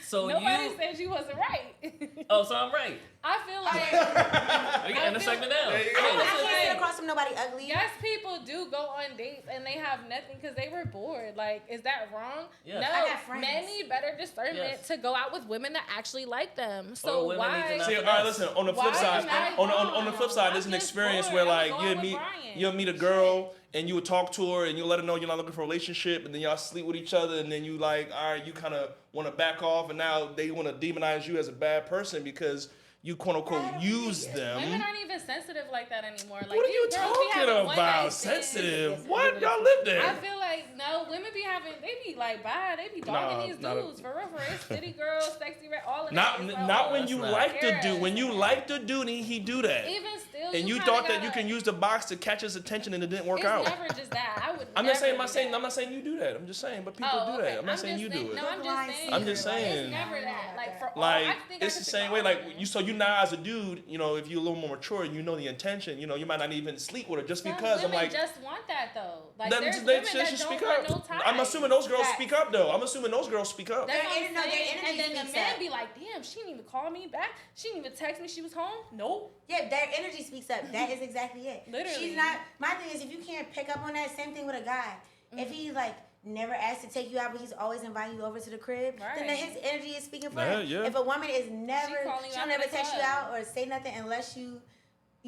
So Nobody said you wasn't right. Oh, so I'm right. I feel like We can end the segment now. There you I go. can't sit across from nobody ugly. yes, people do go on dates and they have nothing because they were bored. Like, is that wrong? Yes. No, I got friends. men need better discernment Yes. to go out with women that actually like them. So women need to why? not- See, all right, listen. On the flip Why side, am I on the wrong? flip side, there's I'm an just experience bored. where I'm like going with Brian. you'll meet a girl and you would talk to her and you let her know you're not looking for a relationship, and then y'all sleep with each other, and then you like, all right, you kind of want to back off, and now they want to demonize you as a bad person because you quote unquote use them. Women aren't even sensitive like that anymore. Like, What are you these girls be talking having one about? night stands. Sensitive? What? Y'all live I there? feel like no, women be having, they be like, bye, they be dogging Nah, these not a- dudes for real. It's city girls, sexy red, all of Not that. It's not all- when you not- like the Yeah. dude. When you like the dude, and he do that. Even still, And you kinda thought that you gotta- can use the box to catch his attention, and it didn't work It's out. never just that. I would. I'm not saying, never do that. I'm not saying you do that. I'm just saying, but people Oh, do okay. that. I'm not saying you do it. No, I'm just saying. I'm just saying. It's never that. Like for Like all, I think it's I the could same think way. all Like women. you, so you now as a dude, you know, if you're a little more mature, you know the intention. You know, you might not even sleep with her just Some because. I'm women like, just want that though. Like them, there's they women should that don't speak want up. no ties. I'm assuming those girls Facts. speak up though. I'm assuming those girls speak up. That's Their what I'm energy- no, their saying. energy And then the speaks man up. be like, damn, she didn't even call me back. She didn't even text me she was home. Nope. Yeah, their energy speaks up. That is exactly it. Literally. She's not. My thing is, if you can't pick up on that, same thing with a guy. If he like never asked to take you out, but he's always inviting you over to the crib, then Right. his energy is speaking for Yeah, him. yeah. If a woman is never, calling you she'll out never to the text you club. out or say nothing unless you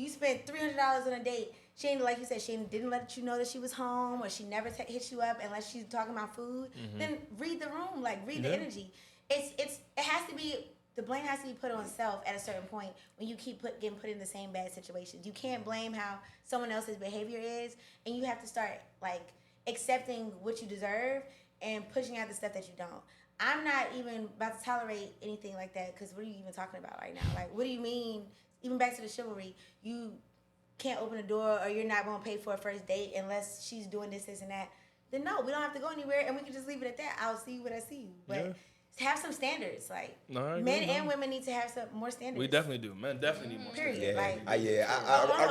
spent $300 on a date. She ain't, like you said, she didn't let you know that she was home, or she never hit you up unless she's talking about food. Then read the room, like read the Yeah. energy. It has to be. The blame has to be put on self at a certain point when you keep getting put in the same bad situations. You can't blame how someone else's behavior is, and you have to start like accepting what you deserve and pushing out the stuff that you don't. I'm not even about to tolerate anything like that because what are you even talking about right now? Like, what do you mean? Even back to the chivalry, you can't open the door or you're not going to pay for a first date unless she's doing this, and that. Then no, we don't have to go anywhere, and we can just leave it at that. I'll see you when I see you. But Yeah. have some standards. Like No, I agree, men no. and women need to have some more standards. We definitely do. Men definitely need more. Period. Yeah, Like, I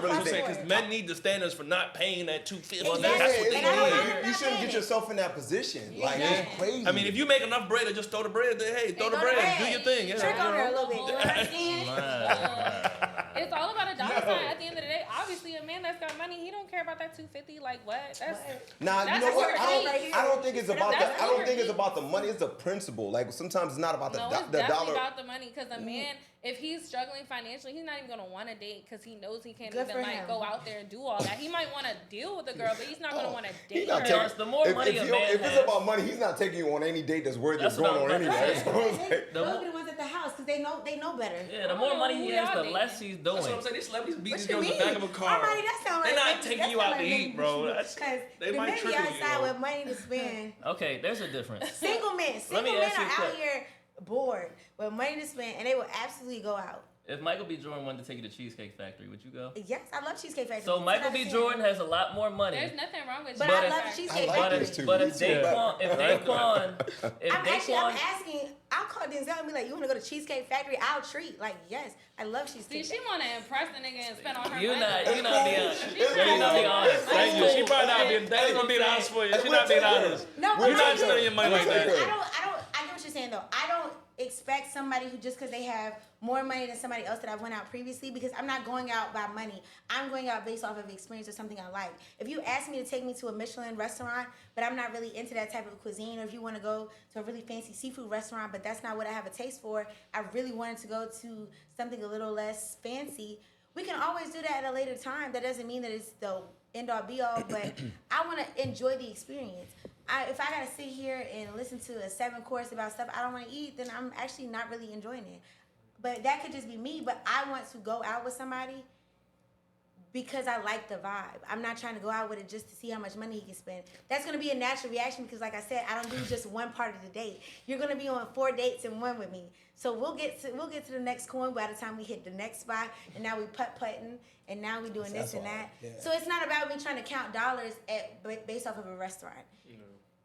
really I'm saying think. because men need the standards for not paying that $250. Exactly. That's what Yeah, they And I don't need. mind them you not shouldn't paying get it. yourself in that position. Like Yeah. it's crazy. I mean, if you make enough bread, to just throw the bread. Hey, throw the bread. Do your thing. Yeah, Trick you on her a know. little bit. You know what I'm saying? It's all about a dollar sign at the end of the day. Obviously, a man that's got money, he don't care about that $250. Like what? That's Nah, you that's know what? overrated. I don't think it's about That's the. I don't think it's overrated. about the money. It's the principle. Like sometimes it's not about No, the it's definitely dollar. about the money. Because a man, if he's struggling financially, he's not even gonna want to date because he knows he can't Good even for like him. go out there and do all that. He might want to deal with a girl, but he's not gonna want to He's date not her. taking- Honest, the more money a man if has- it's about money, he's not taking you on any date that's worthy of That's going what on I'm about to anyway. say. So it's like- The Those mo- are the ones at the house because they know better. Yeah, the more money he Who has, y'all the dating? less he's That's what doing. I'm saying. These celebrities beat What these you girls in mean? the back of a car. Alrighty, that sound They're like not taking you out to eat, bro. That's- Because they the might men be trick on you, outside though. with money to spend. Okay, there's a difference. Single men Let are me ask you a out question. here bored with money to spend, and they will absolutely go out. If Michael B. Jordan wanted to take you to Cheesecake Factory, would you go? Yes, I love Cheesecake Factory. So Michael B. 10 out of 10. Jordan has a lot more money. There's nothing wrong with But you. I love Factory. Cheesecake I like Factory. this too. But Me if too. Daquan, I'm asking. I'll call Denzel and be like, "You want to go to Cheesecake Factory? I'll treat." Like, yes, I love See, Cheesecake. she want to impress the nigga and spend on her you're money. not being honest. You're not being honest. Thank you. She probably not being. That's gonna be the honest for you. She not being honest. No, You're but not I do. spending your money like that. I get what you're saying though. I don't expect somebody who just because they have more money than somebody else that I went out previously, because I'm not going out by money. I'm going out based off of experience or something I like. If you ask me to take me to a Michelin restaurant, but I'm not really into that type of cuisine, or if you want to go to a really fancy seafood restaurant, but that's not what I have a taste for, I really wanted to go to something a little less fancy, we can always do that at a later time. That doesn't mean that it's the end all be all, but I want to enjoy the experience. If I gotta sit here and listen to a 7-course about stuff I don't want to eat, then I'm actually not really enjoying it. But that could just be me. But I want to go out with somebody because I like the vibe. I'm not trying to go out with it just to see how much money he can spend. That's gonna be a natural reaction because, like I said, I don't do just one part of the date. You're gonna be on 4 dates in one with me. So we'll get to the next coin by the time we hit the next spot, and now we putt-putting, and now we doing this and that. Yeah. So it's not about me trying to count dollars based off of a restaurant.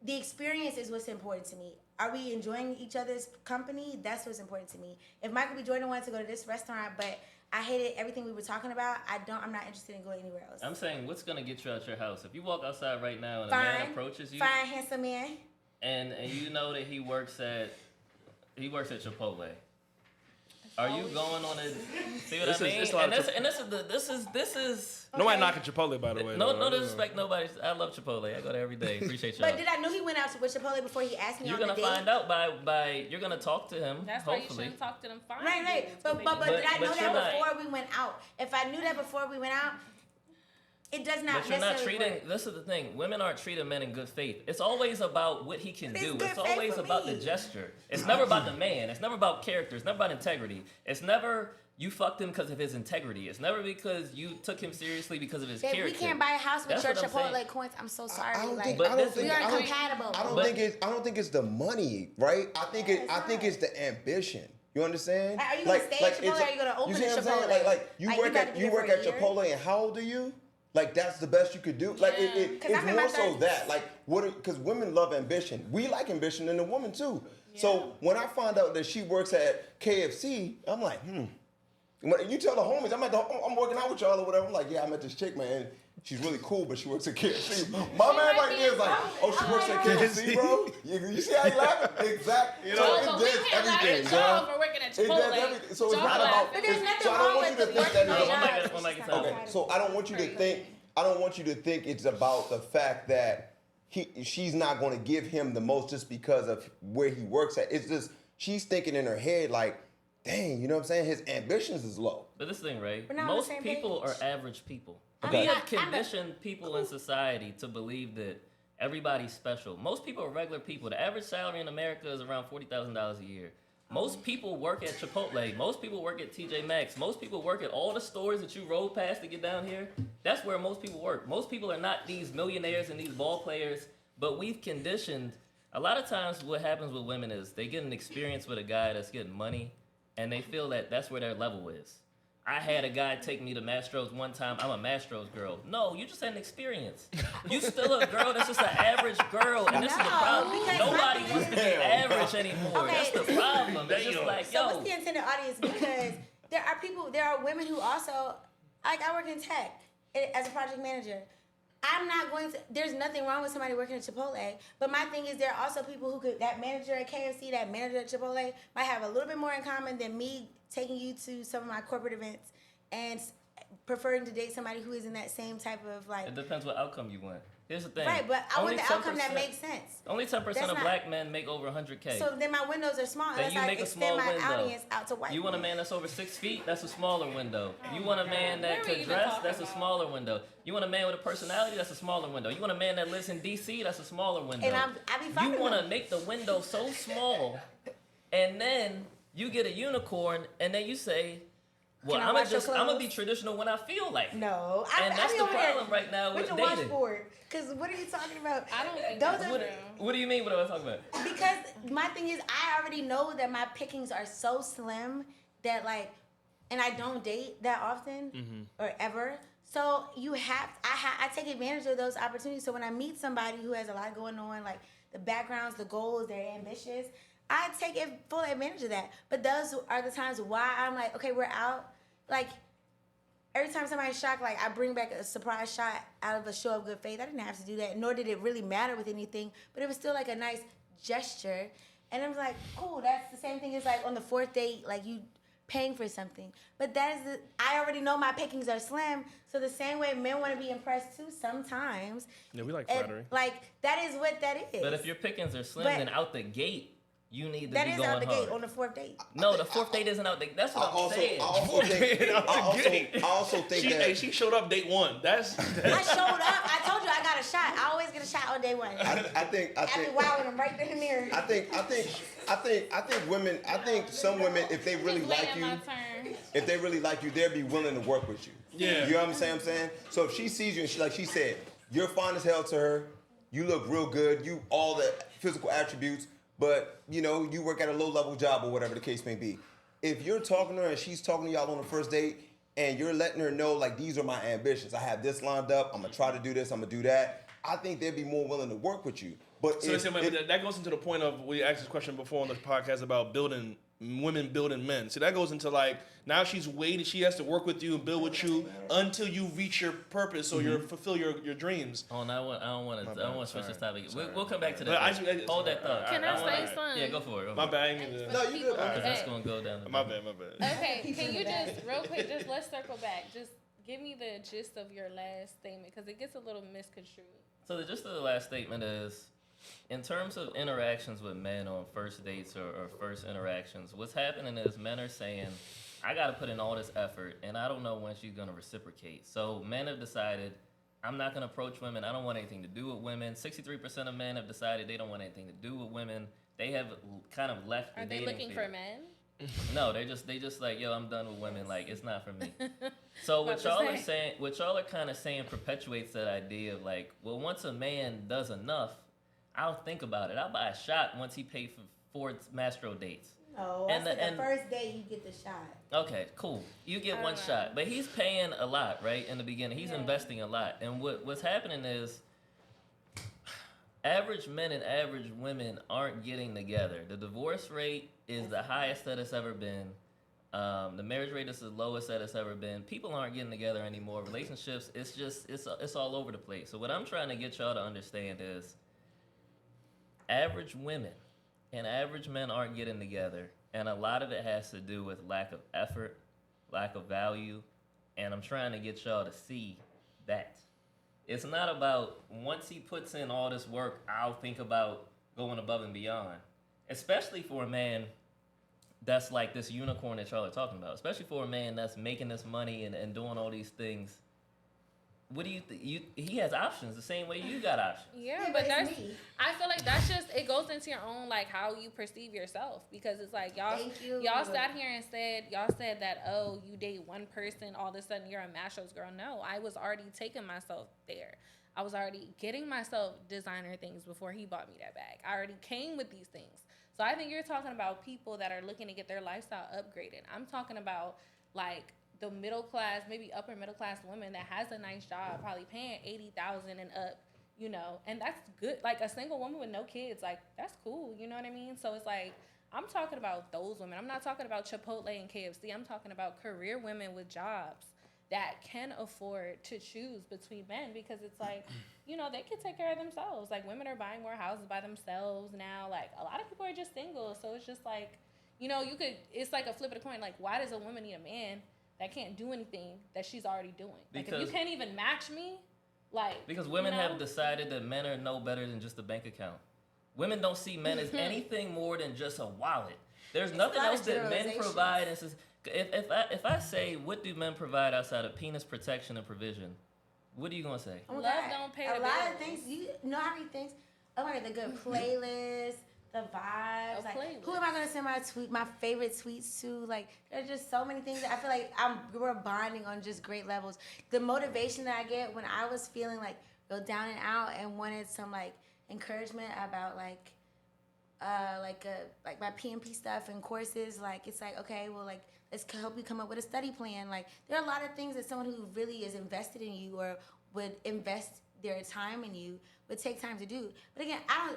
The experience is what's important to me. Are we enjoying each other's company? That's what's important to me. If Michael B. Jordan wanted to go to this restaurant, but I hated everything we were talking about, I'm not interested in going anywhere else. I'm saying, what's gonna get you out your house? If you walk outside right now and a man approaches you, Fine, handsome man. and you know that he works at Chipotle. Are you going on a? See what This I is- mean? it's a lot And of this is. Nobody knocking Chipotle, by the way. No, though. no disrespect, nobody. I love Chipotle. I go there every day. Appreciate y'all. But did I know he went out with Chipotle before he asked me You're on the gonna date? find out by you're gonna talk to him. That's why you hopefully. shouldn't talk to them fine. Right. But did I know but you're that not- before we went out? If I knew that before we went out, it does not But you're not necessarily treating. work. This is the thing. Women aren't treating men in good faith. It's always about what he can It's do. good It's faith always for about me. the gesture. It's never about the man. It's never about character. It's never about integrity. It's never you fucked him because of his integrity. It's never because you took him seriously because of his Babe, character. we can't buy a house with That's your what I'm saying. Chipotle coins. I'm so sorry. I don't like, think. But I don't this- think. we I aren't don't, compatible. I don't But- think it's the money, right? I think it's the ambition. You understand? Are you gonna stay at Chipotle, or are you gonna open see a what I'm saying? Chipotle? Like you Like, you work about to at be you there work for a at year? Chipotle, and how old are you? Like that's the best you could do. Like Yeah. 'Cause it's I'm in my more so 30s. that like because women love ambition. We like ambition in a woman too. So when I find out that she works at KFC, I'm like, When you tell the homies, I'm working out with y'all or whatever. I'm like, yeah, I met this chick, man. She's really cool, but she works at KFC. My man right there is like, oh, she works at KFC, bro. You see how he laughing? Exactly. You So know, it but we does can't laugh everything, at bro. y'all for working at It does Chipotle. everything. So it's Y'all not laugh. about. But there's nothing So I wrong don't want with you to think that working it's on about. jobs. One mic at a It's time. not Okay, compatible. so I don't want you to think. I don't want you to think it's about the fact that she's not going to give him the most just because of where he works at. It's just she's thinking in her head like, dang, you know what I'm saying? His ambitions is low. But this thing, right? We're not on the Most same people page. are average people. Okay. We have I'm a- conditioned people in society to believe that everybody's special. Most people are regular people. The average salary in America is around $40,000 a year. Most people work at Chipotle. Most people work at TJ Maxx. Most people work at all the stores that you rode past to get down here. That's where most people work. Most people are not these millionaires and these ball players, but we've conditioned. A lot of times what happens with women is they get an experience with a guy that's getting money, and they feel that that's where their level is. I had a guy take me to Mastro's one time. I'm a Mastro's girl. No, you just had an experience. You still a girl that's just an average girl, and this is the No, problem. because Nobody my wants to be Damn. average rich anymore. Okay. That's the problem. It's just like, So yo. what's the intended audience? Because there are women who also, like I work in tech as a project manager. I'm not going to, there's nothing wrong with somebody working at Chipotle, but my thing is there are also people who could, that manager at KFC, that manager at Chipotle might have a little bit more in common than me taking you to some of my corporate events and preferring to date somebody who is in that same type of like. It depends what outcome you want. Here's the thing. Right, but I want Only the outcome that 10%. makes sense. Only 10% That's of not- black men make over 100K. So then my windows are small. Then That's you like make a extend small my window. audience out to white You want a men. man that's over 6 feet? That's a smaller window. You want a man that What are we could even dress? talking That's a about? smaller window. You want a man with a personality? That's a smaller window. You want a man that lives in DC? That's a smaller window. And I be fucking You want to them. make the window so small, and then you get a unicorn, and then you say, "Well, Can I I'm wash your gonna be clothes? traditional when I feel like it." No, And that's be the over there problem right now with the dating. washboard. Because what are you talking about? I don't think Those that's are true. What do you mean? What am I talking about? because my thing is I already know that my pickings are so slim that like, and I don't date that often or ever. So you have I take advantage of those opportunities. So when I meet somebody who has a lot going on, like the backgrounds, the goals, they're ambitious, I take full advantage of that. But those are the times why I'm like, okay, we're out. Like every time somebody's shocked, like I bring back a surprise shot out of a show of good faith. I didn't have to do that, nor did it really matter with anything. But it was still like a nice gesture. And I was like, cool, that's the same thing as like on the fourth date, like you paying for something. But that is I already know my pickings are slim. So the same way men want to be impressed too sometimes. Yeah, we like And, flattery. like that is what that is. But if your pickings are slim, But- then out the gate, you need to that be is going out the hard. gate on the fourth date. No, the fourth date isn't out the gate. That's what I'm saying. I also think She, that hey, she showed up date one. That's I showed up. I told you I got a shot. I always get a shot on day one. I think I be wowing them right there in there. I think women. I think some women, if they really Just like waiting you, my turn. if they really like you, they'll be willing to work with you. Yeah. You know what I'm saying? So if she sees you and she, like she said, you're fine as hell to her, you look real good, you all the physical attributes, but you know, you work at a low level job or whatever the case may be. If you're talking to her and she's talking to y'all on the first date and you're letting her know like these are my ambitions, I have this lined up, I'm gonna try to do this, I'm gonna do that, I think they'd be more willing to work with you. But so. That goes into the point of we asked this question before on the podcast about women building men. So that goes into like now she's waiting. She has to work with you and build with you until you reach your purpose or you fulfill your dreams. Oh, and I don't want to switch this topic. Sorry. We'll come back to But that. Hold that thought. Can I say something? Yeah, go for it. My bad. I ain't mean to- No, you good. Because that's gonna go down. My bad. Okay, can you just real quick, just let's circle back. Just give me the gist of your last statement because it gets a little misconstrued. So the gist of the last statement is, in terms of interactions with men on first dates or first interactions, what's happening is men are saying, I got to put in all this effort, and I don't know when she's going to reciprocate. So men have decided, I'm not going to approach women. I don't want anything to do with women. 63% of men have decided they don't want anything to do with women. They have kind of left the Are they dating looking field. for men? No, they just like, yo, I'm done with women. Like, it's not for me. So what About to y'all are say. saying, what y'all are kind of saying perpetuates that idea of like, well, once a man does enough, I'll think about it. I'll buy a shot once he paid for 4 Mastro dates. No, And I said and- the first day you get the shot. Okay, cool. You get I one don't know. shot, but he's paying a lot, right? In the beginning, he's Yeah. investing a lot, and what's happening is average men and average women aren't getting together. The divorce rate is the highest that it's ever been. The marriage rate is the lowest that it's ever been. People aren't getting together anymore. Relationships, it's all over the place. So what I'm trying to get y'all to understand is average women and average men aren't getting together, and a lot of it has to do with lack of effort, lack of value, and I'm trying to get y'all to see that. It's not about once he puts in all this work, I'll think about going above and beyond. Especially for a man that's like this unicorn that y'all are talking about. Especially for a man that's making this money and doing all these things. What do you think? He has options the same way you got options. Yeah, Yeah, but but that's. it's me. I feel like that's just it goes into your own like how you perceive yourself because it's like y'all Thank you. y'all sat here and said that oh you date one person all of a sudden you're a Mastro's girl. No, I was already taking myself there. I was already getting myself designer things before he bought me that bag. I already came with these things. So I think you're talking about people that are looking to get their lifestyle upgraded. I'm talking about like the middle class, maybe upper middle class women that has a nice job, probably paying $80,000 and up, you know, and that's good. Like a single woman with no kids, like that's cool. You know what I mean? So it's like, I'm talking about those women. I'm not talking about Chipotle and KFC. I'm talking about career women with jobs that can afford to choose between men, because it's like, you know, they can take care of themselves. Like women are buying more houses by themselves now. Like a lot of people are just single. So it's just like, you know, it's like a flip of the coin. Like, why does a woman need a man that can't do anything that she's already doing? Like, if you can't even match me, like... Because women you know? have decided that men are no better than just a bank account. Women don't see men as anything more than just a wallet. There's nothing else that men provide. And if I say, what do men provide outside of penis protection and provision? What are you gonna say? Oh Love God. don't pay a the lot bills. of things. You know how many things? Oh my God, the good playlist, the vibes. Like, who am I gonna send my favorite tweets to? Like, there's just so many things that I feel like we're bonding on just great levels. The motivation that I get when I was feeling like real down and out and wanted some like encouragement about like my PMP stuff and courses, like it's like, okay, well, like let's help you come up with a study plan. Like there are a lot of things that someone who really is invested in you or would invest their time in you would take time to do. But again, I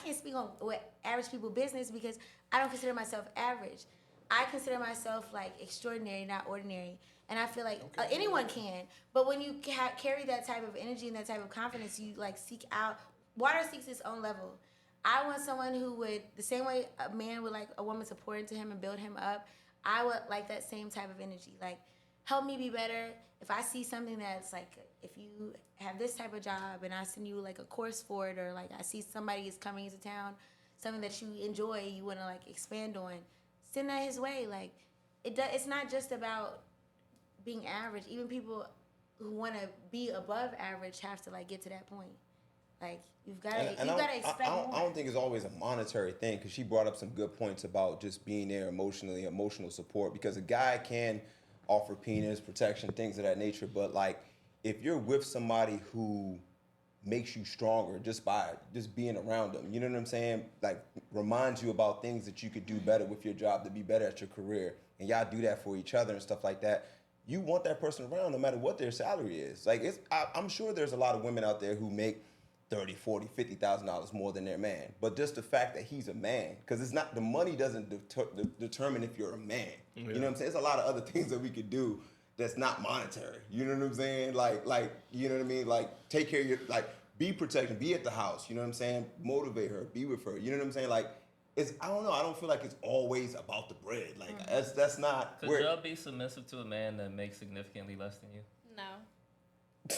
can't speak on what average people business because I don't consider myself average. I consider myself like extraordinary, not ordinary. And I feel like anyone can. But when you carry that type of energy and that type of confidence, you like seek out. Water seeks its own level. I want someone who would, the same way a man would like a woman to pour into him and build him up, I would like that same type of energy. Like, help me be better. If I see something that's like, if you have this type of job and I send you like a course for it, or like I see somebody is coming into town, something that you enjoy, you want to like expand on, send that his way. Like, it's not just about being average. Even people who want to be above average have to like get to that point. Like, you've got to expect more. I don't think it's always a monetary thing, because she brought up some good points about just being there emotionally, emotional support, because a guy can offer penis protection, things of that nature, but like if you're with somebody who makes you stronger just by just being around them, you know what I'm saying? Like reminds you about things that you could do better with your job to be better at your career, and y'all do that for each other and stuff like that. You want that person around no matter what their salary is. Like I'm sure there's a lot of women out there who make $30,000, $40,000, $50,000 more than their man. But just the fact that he's a man, because it's not, the money doesn't determine if you're a man. Yeah. You know what I'm saying? There's a lot of other things that we could do that's not monetary. You know what I'm saying? Like you know what I mean? Like take care of your, like be protected, be at the house. You know what I'm saying? Motivate her, be with her. You know what I'm saying? Like I don't know. I don't feel like it's always about the bread. Like that's not. Could y'all be submissive to a man that makes significantly less than you? No.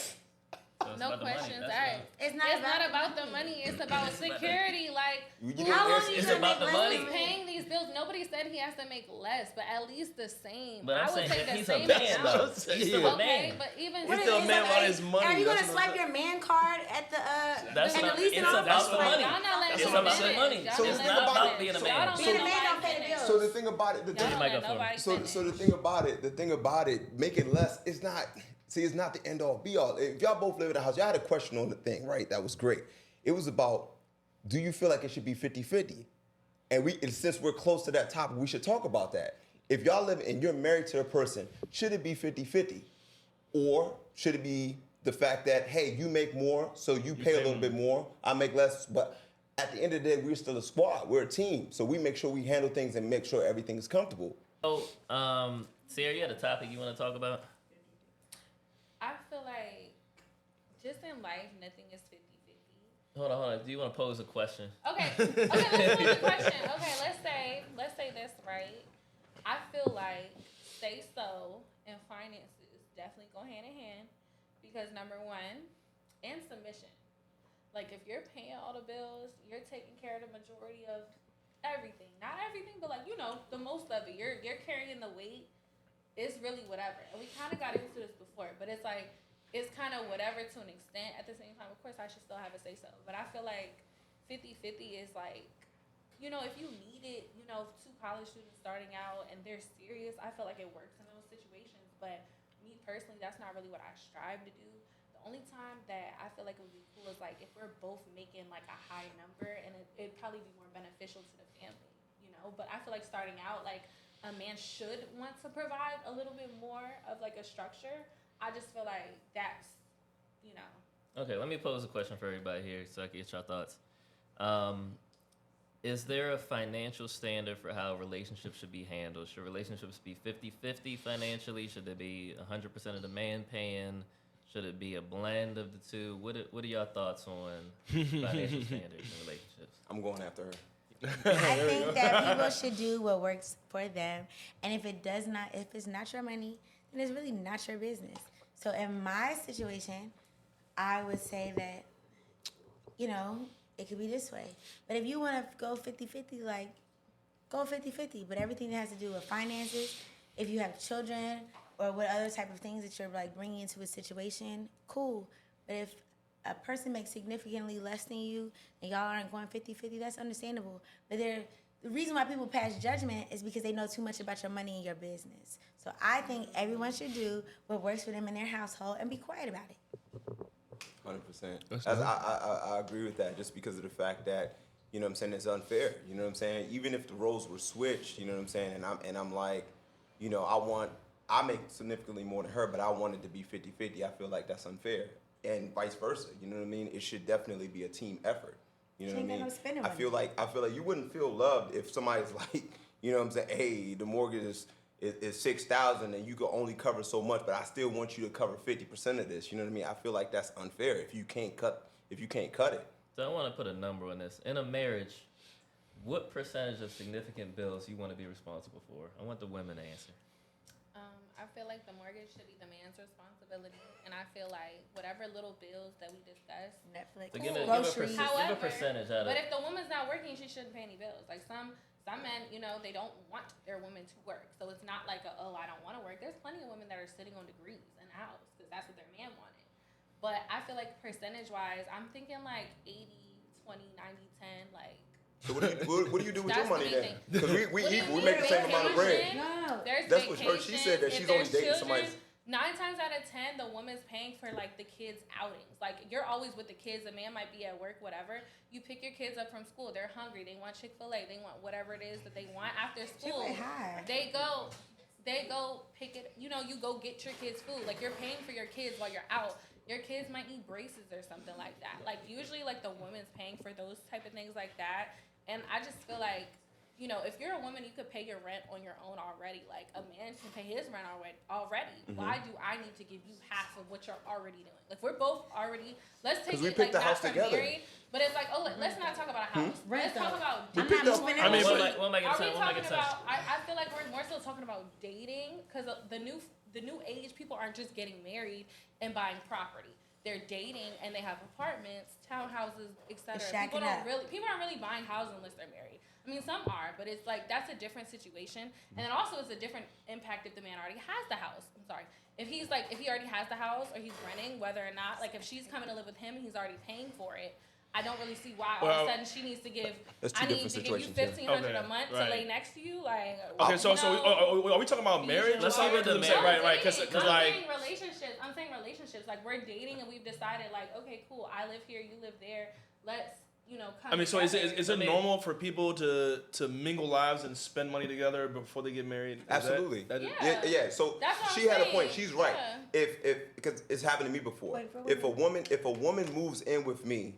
So no questions asked. It's not about the money. It's about security. Like, how long it's about the money. He's paying these bills. Nobody said he has to make less, but at least the same. But I'm I would saying say the he's same a man, though. amount. He's still a Okay, man. but even He's still a man on his money. Are you gonna swipe your man card at the That's and not, release it it's off? about the money. Y'all not letting It's him about the finish. money. Y'all It's not not letting about him being a finish. man. Y'all don't Being a let man don't nobody pay the finish. bills. So the thing about it, Y'all don't let nobody so finish. the thing about it, make it less. It's not. See, it's not the end all be all. If y'all both live in a house, y'all had a question on the thing, right? That was great. It was about, do you feel like it should be 50-50? And since we're close to that topic, we should talk about that. If y'all live and you're married to a person, should it be 50-50? Or should it be the fact that, hey, you make more, so you pay a little bit more, I make less, but at the end of the day, we're still a squad, we're a team. So we make sure we handle things and make sure everything is comfortable. So, Sierra, you had a topic you want to talk about? I feel like just in life, nothing is 50-50. Hold on. Do you want to pose a question? Okay, let's pose a question. Okay, let's say this, right? I feel like say so and finances definitely go hand in hand, because number one, and submission. Like if you're paying all the bills, you're taking care of the majority of everything. Not everything, but like, you know, the most of it. You're carrying the weight. It's really whatever. And we kind of got into this before, but it's like, it's kind of whatever to an extent. At the same time, of course, I should still have a say-so. But I feel like 50-50 is like, you know, if you need it, you know, two college students starting out and they're serious, I feel like it works in those situations. But me personally, that's not really what I strive to do. The only time that I feel like it would be cool is like if we're both making like a high number, and it'd probably be more beneficial to the family, you know? But I feel like starting out, like, a man should want to provide a little bit more of like a structure. I just feel like that's, you know, Okay, let me pose a question for everybody here so I can get your thoughts. Is there a financial standard for how relationships should be handled? Should relationships be 50-50 financially? Should there be 100% of the man paying? Should it be a blend of the two? What are your thoughts on financial standards in relationships? I'm going after her. I think that people should do what works for them, and if it's not your money, then it's really not your business. So in my situation, I would say that, it could be this way. But if you want to go 50-50, like, go 50-50. But everything that has to do with finances, if you have children or what other type of things that you're, like, bringing into a situation, cool. But if a person makes significantly less than you and y'all aren't going 50-50, that's understandable. But the reason why people pass judgment is because they know too much about your money and your business. So I think everyone should do what works for them in their household and be quiet about it. 100%. I agree with that, just because of the fact that, you know what I'm saying, it's unfair. You know what I'm saying? Even if the roles were switched, you know what I'm saying, and I'm like, I make significantly more than her, but I want it to be 50-50. I feel like that's unfair. And vice versa. You know what I mean? It should definitely be a team effort. You know what I mean? I feel like you wouldn't feel loved if somebody's like, you know what I'm saying, hey, the mortgage is $6,000 and you can only cover so much, but I still want you to cover 50% of this. You know what I mean? I feel like that's unfair if you can't cut it. So I want to put a number on this. In a marriage, what percentage of significant bills you want to be responsible for? I want the women to answer. I feel like the mortgage should be the man's responsibility, and I feel like whatever little bills that we discuss, Netflix, So give groceries. a percentage out of but it. if the woman's not working, she shouldn't pay any bills. Like some men, they don't want their women to work, so it's not like I don't want to work. There's plenty of women that are sitting on degrees in the house because that's what their man wanted. But I feel like percentage-wise, I'm thinking like 80, 20, 90, 10, like. So what do you do with your That's money the then? main Because we What make the same amount of bread. No, there's That's what vacation. she said, that If she's only there's dating children, somebody. 9 times out of 10, the woman's paying for like the kids' outings. Like you're always with the kids. The man might be at work, whatever. You pick your kids up from school. They're hungry. They want Chick-fil-A. They want whatever it is that they want after school. They go pick it. You go get your kids' food. Like you're paying for your kids while you're out. Your kids might need braces or something like that. Like usually, like the woman's paying for those type of things like that. And I just feel like, if you're a woman, you could pay your rent on your own already. Like, a man can pay his rent already. Mm-hmm. Why do I need to give you half of what you're already doing? Like, we're both already, let's take it, like, not from married, but it's like, let's not talk about a house. Let's talk about dating. What am I going to touch? I feel like we're more so talking about dating, because the new age, people aren't just getting married and buying property. They're dating and they have apartments, townhouses, etc. People aren't really buying houses unless they're married. I mean, some are, but it's like that's a different situation. And then also it's a different impact if the man already has the house. I'm sorry. If he already has the house or he's renting, whether or not, like if she's coming to live with him and he's already paying for it, I don't really see why all of a sudden she needs to give. I need to give you $1,500 a month to lay next to you. Like, okay, so are we talking about marriage? Let's see what the right, because like relationships. I'm saying relationships. Like we're dating and we've decided like, okay, cool. I live here, you live there. Let's come. I mean, so is it normal for people to mingle lives and spend money together before they get married? Absolutely. Yeah. So she had a point. She's right. If because it's happened to me before. If a woman moves in with me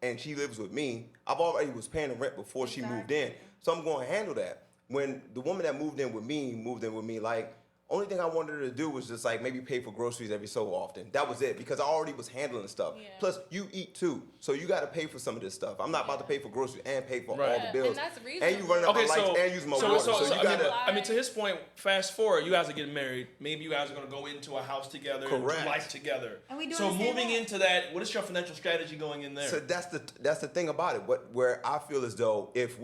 and she lives with me, I've already was paying the rent before she moved in, so I'm going to handle that. When the woman that moved in with me, like. Only thing I wanted her to do was just like maybe pay for groceries every so often. That was it, because I already was handling stuff. Yeah. Plus, you eat too, so you got to pay for some of this stuff. I'm not about to pay for groceries and pay for all the bills. And that's reasonable. And you running up my lights and using my water. So you got to. I mean, to his point, fast forward, you guys are getting married. Maybe you guys are going to go into a house together, correct, and do life together. And we so moving into that, what is your financial strategy going in there? So that's the thing about it. Where I feel as though if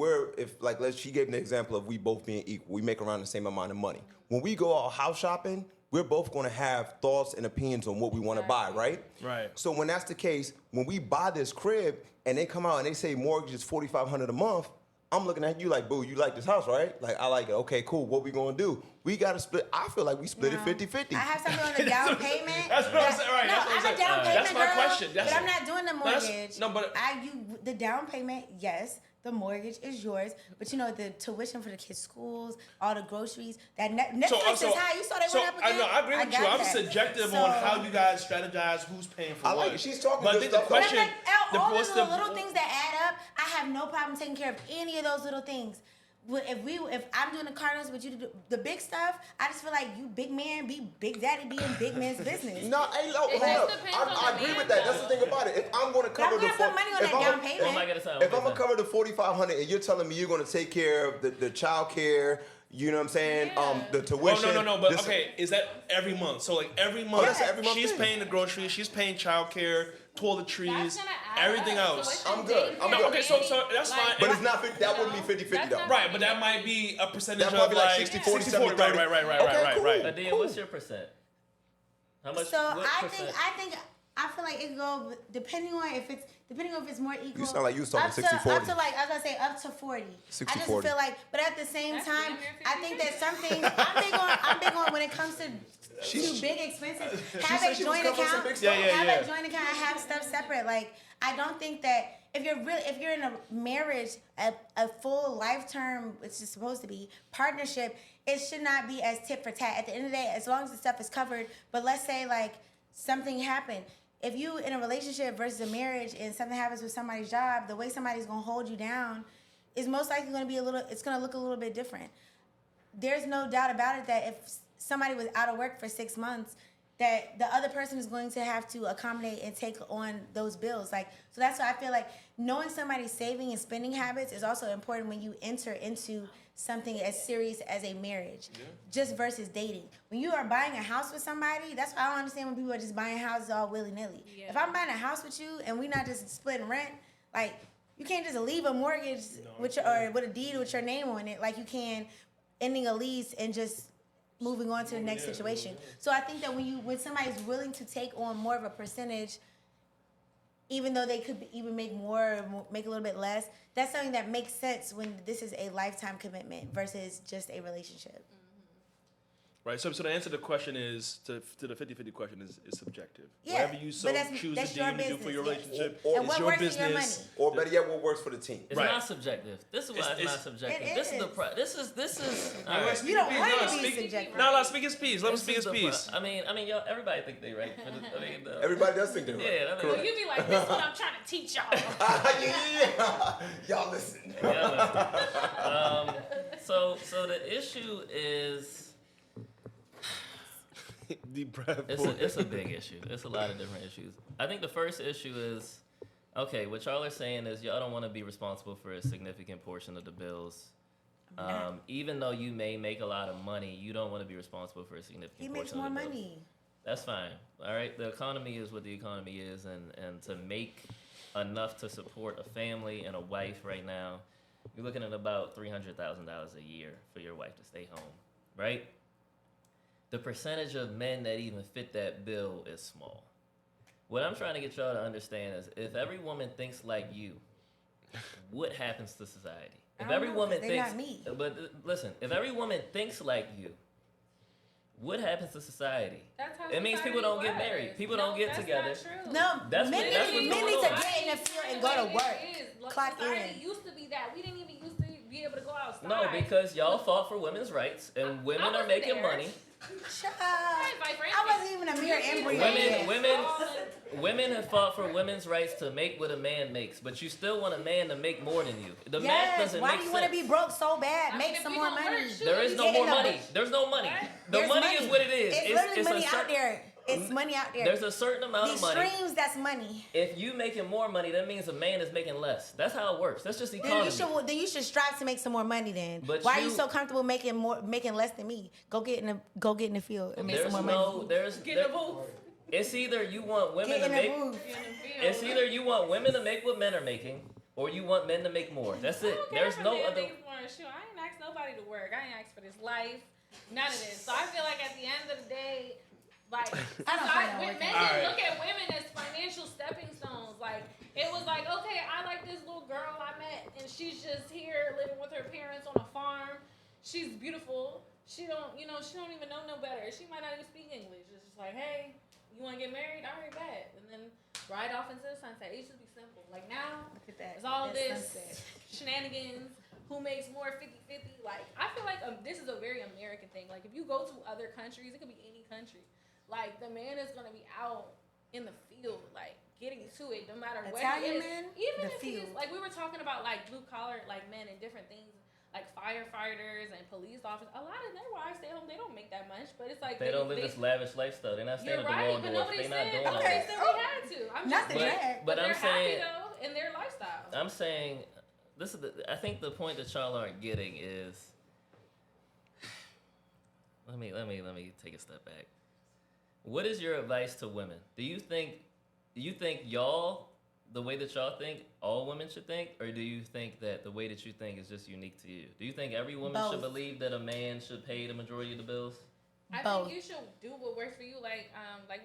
she gave an example of we both being equal, we make around the same amount of money. When we go out house shopping, we're both going to have thoughts and opinions on what we want to buy, right? Right. So when that's the case, when we buy this crib and they come out and they say mortgage is $4,500 a month, I'm looking at you like, boo, you like this house, right? Like, I like it. Okay, cool. What we going to do? We got to split. I feel like we split it 50-50. I have something on the down payment. That's what I'm saying, right? No, that's what I'm a down payment That's my girl, question. but I'm not doing the mortgage. No, but the down payment, yes. the mortgage is yours, but you know the tuition for the kids' schools, all the groceries. That Netflix is high. You saw they went up again. I know. I agree with you. I'm subjective on how you guys strategize who's paying for what. like it. She's talking but good stuff. The question, all of the little things that add up, I have no problem taking care of any of those little things. If I'm doing the Cardinals, but you do the big stuff, I just feel like you big man, be big daddy, be in big man's business. No, hey, hold up. I agree with that. That's the thing about it. If I'm going to cover the put money on that down payment. If I'm gonna cover the $4,500 and you're telling me you're gonna take care of the child care, you know what I'm saying? The tuition. No. But okay, is that every month? So like every month, she's paying the groceries, she's paying childcare, toiletries, everything else. I'm good. Okay, so that's fine. But it's not. That wouldn't be 50-50 though. Right, but that might be a percentage that might of be like 60-40, 70-30. Right. Adia, what's your percent? How much? So I feel like it go depending on if it's more equal. You sound like you was talking 60-40. Up to like I was gonna say up to 40. 60-40. I just feel like, but at the same time, I think that some things I'm big on when it comes to big expenses. Have a joint account. Have a joint account. Have stuff separate. Like I don't think that if you're in a marriage, a full life term, which is supposed to be partnership, it should not be as tit for tat. At the end of the day, as long as the stuff is covered. But let's say like something happened. If you in a relationship versus a marriage and something happens with somebody's job, the way somebody's gonna hold you down is most likely gonna be it's gonna look a little bit different. There's no doubt about it that if somebody was out of work for 6 months, that the other person is going to have to accommodate and take on those bills. Like, so that's why I feel like knowing somebody's saving and spending habits is also important when you enter into something as serious as a marriage, just versus dating. When you are buying a house with somebody, that's why I don't understand when people are just buying houses all willy-nilly. Yeah. If I'm buying a house with you and we're not just splitting rent, like, you can't just leave a mortgage with a deed with your name on it like you can ending a lease and just moving on to the next situation. So I think that when somebody's willing to take on more of a percentage, even though they could even make more, make a little bit less, that's something that makes sense when this is a lifetime commitment versus just a relationship. Right, so to answer the question is, to the 50-50 question is subjective. Yeah, whatever you choose to deem to do for your relationship is your business. Or better yet, what works for the team. It's not subjective. This is why it's not subjective. This is all right. You don't want it to be subjective. No, speak his piece. Let him speak his piece. I mean, y'all, everybody think they right. Everybody does think they're right. Yeah, well, you be like, this is what I'm trying to teach y'all. Y'all listen. So the issue is, deep breath. It's a big issue. It's a lot of different issues. I think the first issue is, okay, what y'all are saying is y'all don't want to be responsible for a significant portion of the bills. Even though you may make a lot of money, you don't want to be responsible for a significant portion of the bills. He makes more money. That's fine. All right? The economy is what the economy is, and to make enough to support a family and a wife right now, you're looking at about $300,000 a year for your wife to stay home, right? The percentage of men that even fit that bill is small. What I'm trying to get y'all to understand is if every woman thinks like you, what happens to society? If every woman thinks, but listen, if every woman thinks like you, what happens to society? It means people don't get married. People don't get together. No, men need to get in the field and go to work. Clock in. Society used to be that. We didn't even used to be able to go outside. No, because y'all fought for women's rights and women are making money. Shut up. I wasn't even a mere embryo. Women have fought for women's rights to make what a man makes, but you still want a man to make more than you. The math doesn't make sense. Why do you want to be broke so bad? Make some more money. There is no more money. There's no money. The money is what it is. It's money out there. It's money out there. There's a certain amount of money. The streams, that's money. If you making more money, that means a man is making less. That's how it works. That's just economy. Then you should strive to make some more money. Then why are you so comfortable making less than me? Go get in the field and make some more money. Get in the booth. It's either you want women to make. It's either you want women to make what men are making, or you want men to make more. That's it. There's no other. I ain't asked nobody to work. I ain't asked for this life. None of this. So I feel like at the end of the day, like, when men look at women as financial stepping stones, like, it was like, okay, I like this little girl I met, and she's just here living with her parents on a farm. She's beautiful. She don't even know no better. She might not even speak English. It's just like, hey, you want to get married? All right, bet. And then ride off into the sunset. It used to be simple. Like now, Look at that. it's all That this sunset. shenanigans. Who makes more 50-50? Like, I feel like this is a very American thing. Like, if you go to other countries, it could be any country. Like, the man is going to be out in the field, like, getting to it, no matter what Italian it is. men, Even the if he's, field. like, we were talking about, like, blue-collar, like, men and different things. Like, firefighters and police officers. A lot of their wives stay home. They don't make that much, but it's like... They don't live this lavish lifestyle. They're not staying You're at the right, but Waldorf. nobody They're not said, doing all okay, that. so we had to. I'm Not just the saying, drag. But I'm they're saying- happy, though, in their lifestyle. I'm saying, this is I think the point that y'all aren't getting is, let me take a step back. What is your advice to women? Do you think y'all, the way that y'all think, all women should think, or do you think that the way that you think is just unique to you? Do you think every woman should Both. believe that a man should pay the majority of the bills? I Both. think you should do what works for you. Like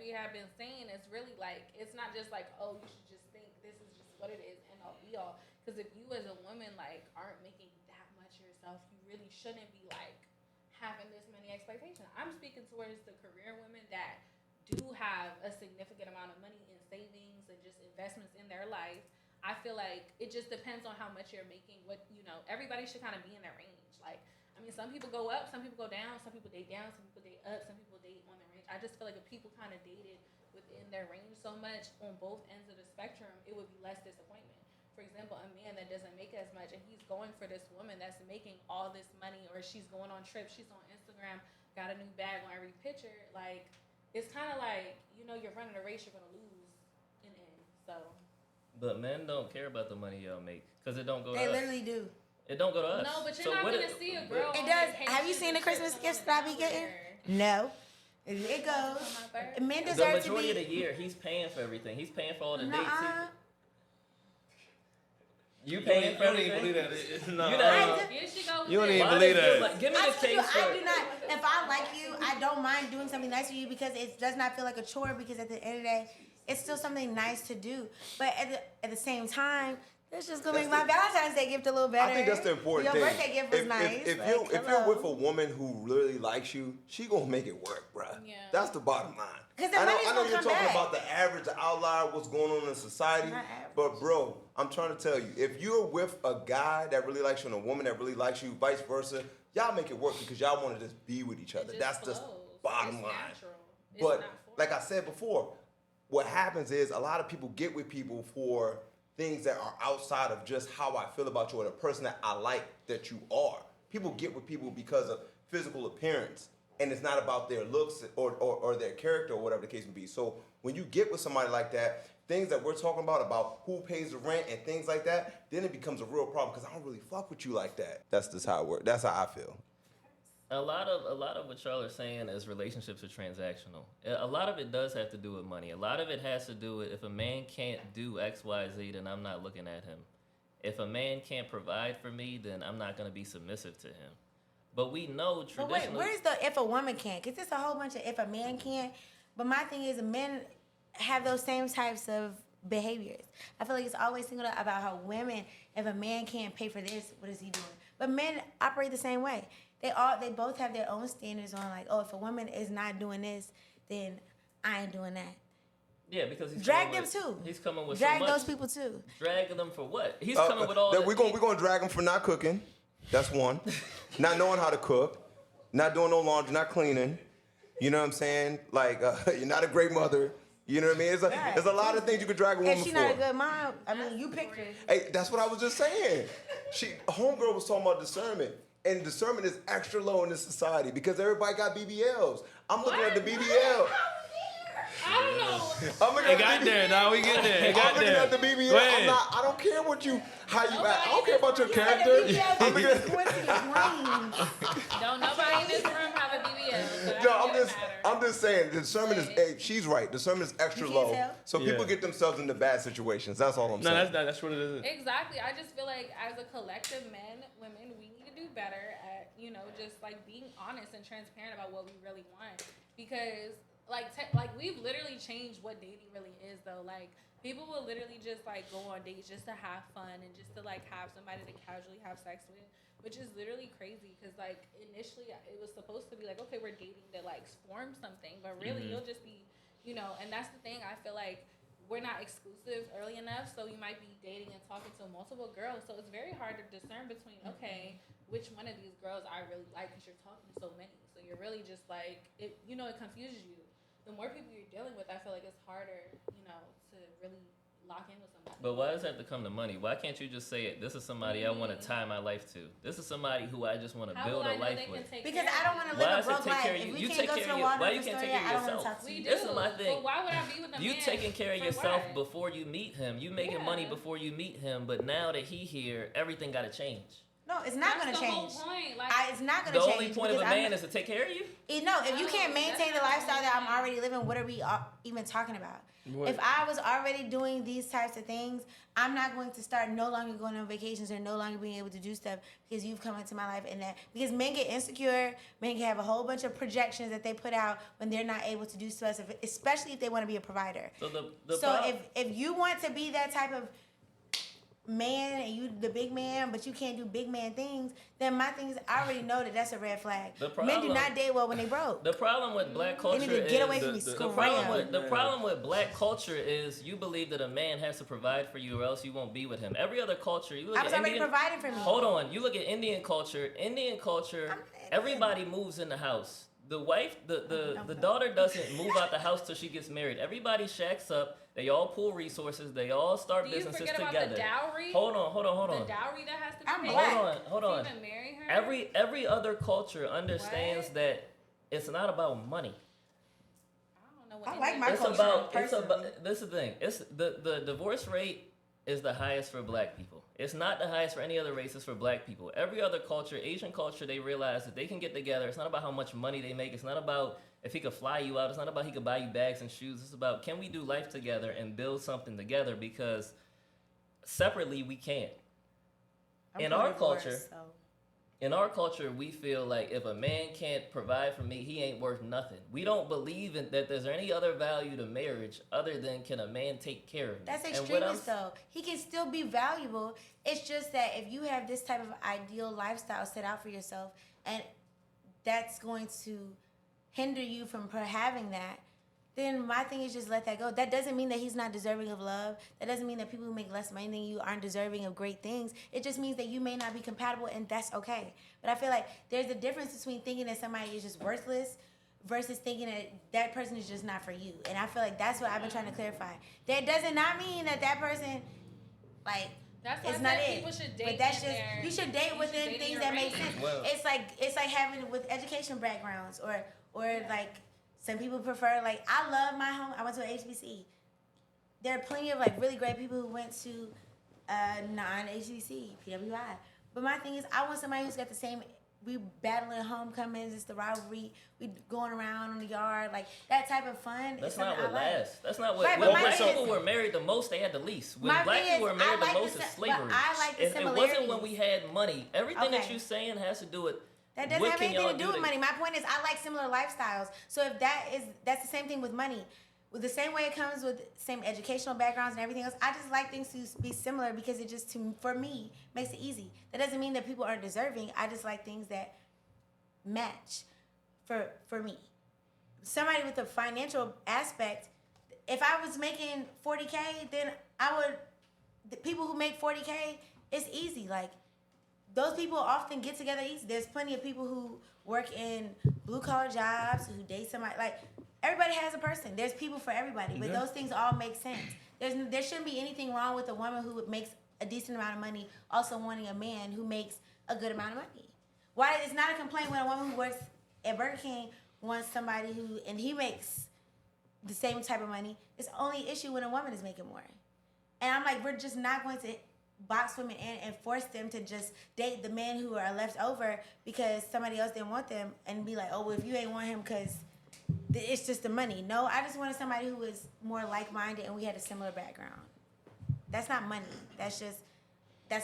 we have been saying, it's really like, it's not just like, oh, you should just think this is just what it is and all be all. Because if you as a woman like aren't making that much yourself, you really shouldn't be like having this many expectations. I'm speaking towards the career women that do have a significant amount of money in savings and just investments in their life. I feel like it just depends on how much you're making. What, you know, everybody should kind of be in their range. Like, I mean, some people go up, some people go down, some people date down, some people date up, some people date on their range. I just feel like if people kind of dated within their range so much on both ends of the spectrum, it would be less disappointment. For example, a man that doesn't make as much and he's going for this woman that's making all this money, or she's going on trips, she's on Instagram, got a new bag on every picture, like, it's kind of like, you know, you're running a race, you're going to lose in the end. So. But men don't care about the money y'all make because it don't go to They us. literally do. It don't go to us. No, but you're So not what going to see a girl. It on does. vacation Have you seen the with Christmas someone gifts that I be out getting? there. No. It goes. Men The deserve to majority of the be. year, he's paying for everything. He's paying for all the dates. Nuh-uh. You paying for You don't even everything? believe that. No. You I don't- do- Here she goes. You don't with even it. Why believe does it feel that. like- give me I the told you, case I for do not. If I like you, I don't mind doing something nice for you because it does not feel like a chore. Because at the end of the day, it's still something nice to do. But at the same time, it's just gonna make my Valentine's Day gift a little better. I think that's the important Your thing. birthday gift was nice. If like, you're hello. with a woman who really likes you, she gonna make it work, bruh. Yeah. That's the bottom line. 'Cause the I know money's gonna you're come talking back. about the average, the outlier, what's going on in society. Not average. But bro, I'm trying to tell you, if you're with a guy that really likes you and a woman that really likes you, vice versa, y'all make it work because y'all want to just be with each It other. just That's just flows. bottom It's line. natural. It's But not forced. like I said before, what happens is a lot of people get with people for things that are outside of just how I feel about you or the person that I like that you are. People get with people because of physical appearance, and it's not about their looks or their character or whatever the case may be. So when you get with somebody like that, things that we're talking about who pays the rent and things like that, then it becomes a real problem because I don't really fuck with you like that. That's just how it works. That's how I feel. A lot of what y'all are saying is relationships are transactional. A lot of it does have to do with money. A lot of it has to do with if a man can't do X, Y, Z, then I'm not looking at him. If a man can't provide for me, then I'm not going to be submissive to him. But we know But traditionally. wait, where's the if a woman can't? Because it's a whole bunch of if a man can't. But my thing is, men have those same types of behaviors. I feel like it's always singled out about how women, if a man can't pay for this, what is he doing? But men operate the same way. They both have their own standards on like, oh, if a woman is not doing this, then I ain't doing that. Yeah, because he's Drag coming them too. He's coming with Drag so much. those people too. Drag them for what? He's coming with all. We're gonna drag him for not cooking. That's one. Not knowing how to cook, not doing no laundry, not cleaning. You know what I'm saying? Like you're not a great mother. You know what I mean? There's a lot of things you could drag a woman If she for. not a good mom, I mean, you picked her. Hey, that's what I was just saying. Homegirl was talking about discernment. And discernment is extra low in this society because everybody got BBLs. I'm looking at the BBL. I don't know. I'm looking It at got the there. Now we get there. It I'm got looking there. at the BBL. Go ahead. I don't care how you act. I don't care about your You character. said I'm looking at. going to your brain. Don't nobody in this room have a BBL. So that No, don't matter. I'm just saying. Discernment is. Hey, she's right. Discernment is extra You can't low, tell? so people Yeah. get themselves into bad situations. That's all I'm No, saying. that's what it is. Exactly. I just feel like as a collective, men, women, we need to do better at, you know, just like being honest and transparent about what we really want. Because like we've literally changed what dating really is though. Like people will literally just like go on dates just to have fun and just to like have somebody to casually have sex with, which is literally crazy because like initially it was supposed to be like, okay, we're dating to like form something, but really you'll just be, you know, and that's the thing. I feel like we're not exclusive early enough, so you might be dating and talking to multiple girls. So it's very hard to discern between, okay, which one of these girls I really like because you're talking to so many. So you're really just like, it confuses you. The more people you're dealing with, I feel like it's harder, to really lock in with somebody. But why does that have to come to money? Why can't you just say it? This is somebody I want to tie my life to. This is somebody who I just want to build a life with. Because I don't want to live a broke life. If we can't go to the Walmart why you can't store, take care I of don't want to yourself? talk to you. This is my thing. But why would I be with a man? You taking care of for yourself what? before you meet him. You making money before you meet him. But now that he here, everything got to change. No, it's not going to change. That's the whole point. Like, it's not going to The change. only point of a man is to take care of you? No, if you can't No, maintain the that's not lifestyle the that I'm point. already living, what are we even talking about? What? If I was already doing these types of things, I'm not going to start no longer going on vacations or no longer being able to do stuff because you've come into my life and that because men get insecure, men can have a whole bunch of projections that they put out when they're not able to do stuff, especially if they want to be a provider. So if you want to be that type of man and you the big man, but you can't do big man things, then my thing is I already know that that's a red flag. Men do not date well when they broke. The problem with black culture They need to get away from me. the problem with black culture is you believe that a man has to provide for you or else you won't be with him. Every other culture, you look I was at already Indian, providing for me. Hold on, you look at Indian culture. Everybody moves in the house. The wife, the daughter doesn't move out the house till she gets married. Everybody shacks up. They all pool resources. They all start do you businesses forget together. about the dowry? Hold on. The dowry that has to be I'm paid. black. Hold on. To even marry her? Every other culture understands What? that it's not about money. I don't know what I they like mean. my It's culture about personally. this is the thing. It's the divorce rate is the highest for black people. It's not the highest for any other races for black people. Every other culture, Asian culture, they realize that they can get together. It's not about how much money they make. It's not about if he could fly you out. It's not about he could buy you bags and shoes. It's about can we do life together and build something together because separately we can't. In our culture, we feel like if a man can't provide for me, he ain't worth nothing. We don't believe that there's any other value to marriage other than can a man take care of me. That's And what extremist though. He can still be valuable. It's just that if you have this type of ideal lifestyle set out for yourself and that's going to hinder you from having that, then my thing is just let that go. That doesn't mean that he's not deserving of love. That doesn't mean that people who make less money than you aren't deserving of great things. It just means that you may not be compatible, and that's okay. But I feel like there's a difference between thinking that somebody is just worthless versus thinking that that person is just not for you. And I feel like that's what I've been trying to clarify. That does not mean that that person, like, That's why it's I not said it. people should date But that's in just their- you should date you within should date in things your that make range. sense. Well- It's like having with education backgrounds or like some people prefer like I love my home. I went to an HBC. There are plenty of like really great people who went to non-HBC, PWI. But my thing is I want somebody who's got the same. We battling homecomings. It's the rivalry. We going around in the yard like that type of fun. That's is not something what I like. lasts. That's not what. Right, When but my black thing people is- were married the most, they had the least. When My black thing people is, were married I the like most, the is si- slavery. but I like the It wasn't when similarities. we had money. Everything that Okay. you're saying has to do with. That doesn't what have can anything y'all to do with money. My point is, I like similar lifestyles. So if that's the same thing with money. With the same way it comes with same educational backgrounds and everything else, I just like things to be similar because it just, for me, makes it easy. That doesn't mean that people aren't deserving. I just like things that match for me. Somebody with a financial aspect, if I was making 40K, then the people who make 40K, it's easy. Like, those people often get together easy. There's plenty of people who work in blue collar jobs who date somebody. Like, everybody has a person. There's people for everybody, but those things all make sense. There shouldn't be anything wrong with a woman who makes a decent amount of money also wanting a man who makes a good amount of money. Why it's not a complaint when a woman who works at Burger King wants somebody and he makes the same type of money. It's only issue when a woman is making more. And I'm like, we're just not going to box women in and force them to just date the men who are left over because somebody else didn't want them and be like, oh, well, if you ain't want him because it's just the money. No, I just wanted somebody who was more like-minded and we had a similar background. That's not money. That's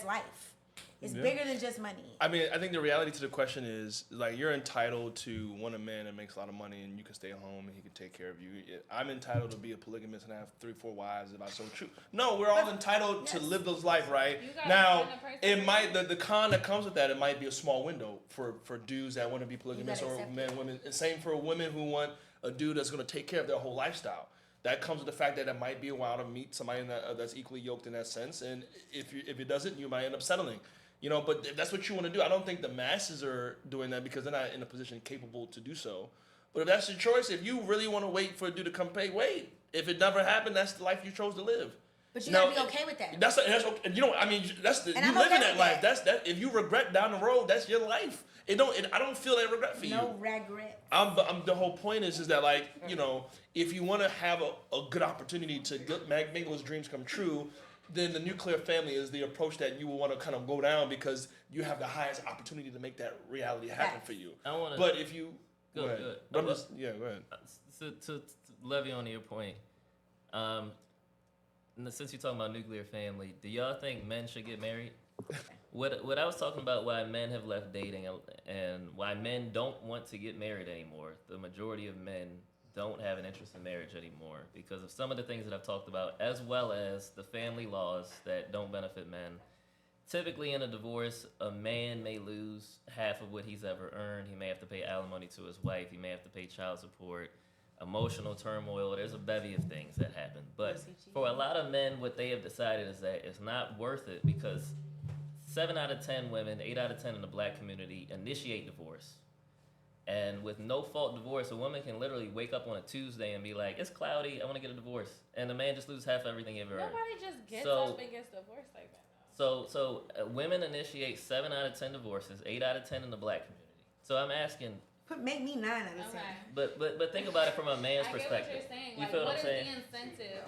life. It's bigger than just money. I mean, I think the reality to the question is, like, you're entitled to want a man that makes a lot of money and you can stay home and he can take care of you. I'm entitled to be a polygamist and have 3-4 wives if I so choose. No, we're all entitled to live those life, right? You gotta Now, find a person it who- might, the con that comes with that, it might be a small window for dudes that want to be polygamous gotta or accept men, women. And same for women who want a dude that's going to take care of their whole lifestyle. that comes with the fact that it might be a while to meet somebody that's equally yoked in that sense. And if it doesn't, you might end up settling. But if that's what you want to do, I don't think the masses are doing that because they're not in a position capable to do so. But if that's your choice, if you really want to wait for a dude to come pay, wait. If it never happened, that's the life you chose to live. But you gotta be okay with that. That's okay. That's you living that life. That's that. If you regret down the road, that's your life. I don't feel that regret for you. No regret. The whole point is that if you want to have a good opportunity to make those dreams come true, then the nuclear family is the approach that you will want to kind of go down because you have the highest opportunity to make that reality happen for you. But if you go ahead. Go ahead. To levy on your point, since you're talking about nuclear family, do y'all think men should get married? What I was talking about, why men have left dating and why men don't want to get married anymore. The majority of men don't have an interest in marriage anymore because of some of the things that I've talked about, as well as the family laws that don't benefit men. Typically in a divorce, a man may lose half of what he's ever earned. He may have to pay alimony to his wife. He may have to pay child support, emotional turmoil. There's a bevy of things that happen. But for a lot of men, what they have decided is that it's not worth it because 7 out of 10 women, 8 out of 10 in the black community initiate divorce. And with no-fault divorce, a woman can literally wake up on a Tuesday and be like, it's cloudy, I want to get a divorce. And the man just loses half everything he ever earned. Nobody just gets up and gets divorced like that. So women initiate 7 out of 10 divorces, 8 out of 10 in the black community. So I'm asking... Make me 9 out of 10. But think about it from a man's perspective. I get what you're saying. You feel what I'm saying?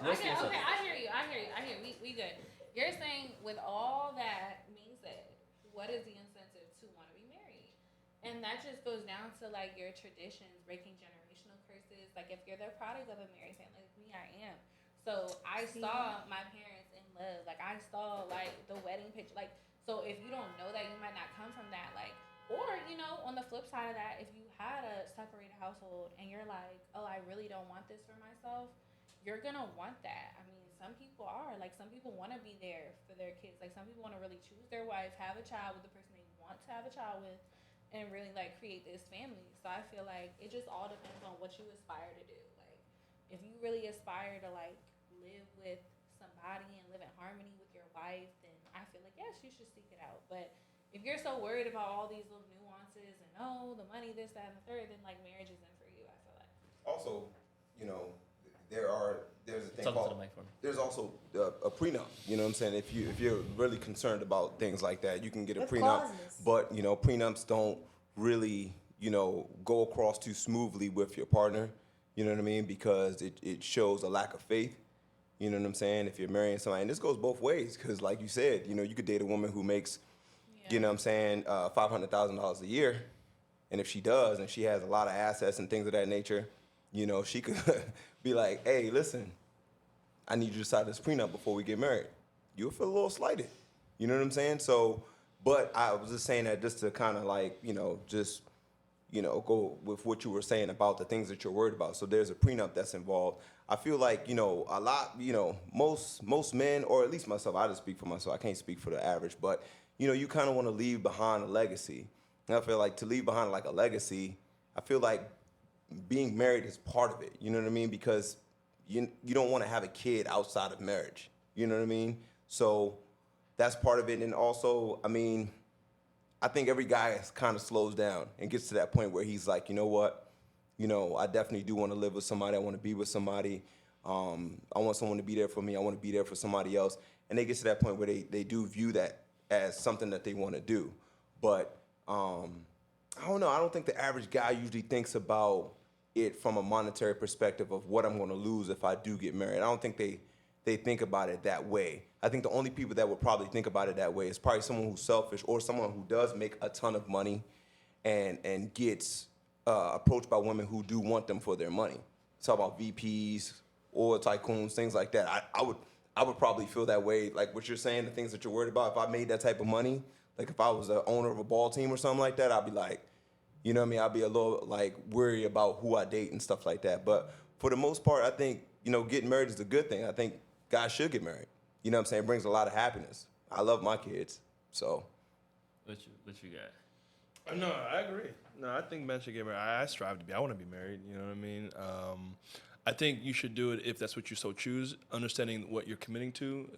What is the incentive? Okay, I hear you. We good. You're saying with all that being said, what is the incentive to want to be married? And that just goes down to like your traditions, breaking generational curses. Like if you're the product of a married family, like me, I am. So I saw my parents in love. Like I saw like the wedding picture. Like so, if you don't know that, you might not come from that. Like, or on the flip side of that, if you had a separated household and you're like, oh, I really don't want this for myself, you're gonna want that. I mean, some people are like, some people want to be there for their kids. Like some people want to really choose their wife, have a child with the person they want to have a child with, and really like create this family. So I feel like it just all depends on what you aspire to do. Like if you really aspire to like live with somebody and live in harmony with your wife, then I feel like yes, you should seek it out. But if you're so worried about all these little nuances and the money, this, that, and the third, then like marriage isn't for you. I feel like. Also, there's a thing Talk called, to the mic for me. there's also a prenup. You know what I'm saying? If you're really concerned about things like that, you can get a With prenup. clauses. But prenups don't really go across too smoothly with your partner. You know what I mean? Because it shows a lack of faith. You know what I'm saying? If you're marrying somebody, and this goes both ways, because like you said, you could date a woman who makes, $500,000 a year, and if she does, and she has a lot of assets and things of that nature, she could be like, hey, listen, I need you to sign this prenup before we get married. You'll feel a little slighted. You know what I'm saying? So, but I was just saying that just to kind of like, go with what you were saying about the things that you're worried about. So there's a prenup that's involved. I feel like, a lot, most men, or at least myself, I just speak for myself, I can't speak for the average, but, you kind of want to leave behind a legacy. And I feel like to leave behind like a legacy, I feel like being married is part of it. You know what I mean? Because you don't want to have a kid outside of marriage. You know what I mean? So that's part of it. And also, I mean, I think every guy kind of slows down and gets to that point where he's like, you know what? I definitely do want to live with somebody. I want to be with somebody. I want someone to be there for me. I want to be there for somebody else. And they get to that point where they do view that as something that they want to do. But I don't know. I don't think the average guy usually thinks about it from a monetary perspective of what I'm going to lose if I do get married. I don't think they think about it that way. I think the only people that would probably think about it that way is probably someone who's selfish or someone who does make a ton of money and gets approached by women who do want them for their money. Talk about VPs, oil tycoons, things like that. I would probably feel that way, like what you're saying, the things that you're worried about. If I made that type of money, like if I was the owner of a ball team or something like that, I'd be like, you know what I mean? I'd be a little like worried about who I date and stuff like that. But for the most part, I think, getting married is a good thing. I think guys should get married. You know what I'm saying? It brings a lot of happiness. I love my kids, so. What you got? No, I agree. No, I think men should get married. I strive to be. I want to be married. You know what I mean? I think you should do it if that's what you so choose, understanding what you're committing to.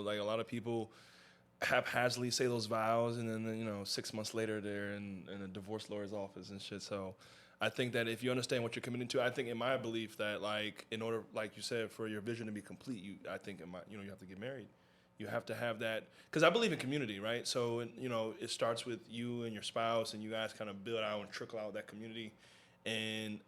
Like a lot of people haphazardly say those vows, and then 6 months later they're in a divorce lawyer's office and shit. So I think that if you understand what you're committing to, I think in my belief that in order, like you said, for your vision to be complete, you have to get married. You have to have that, because I believe in community, right? So it starts with you and your spouse, and you guys kind of build out and trickle out that community, and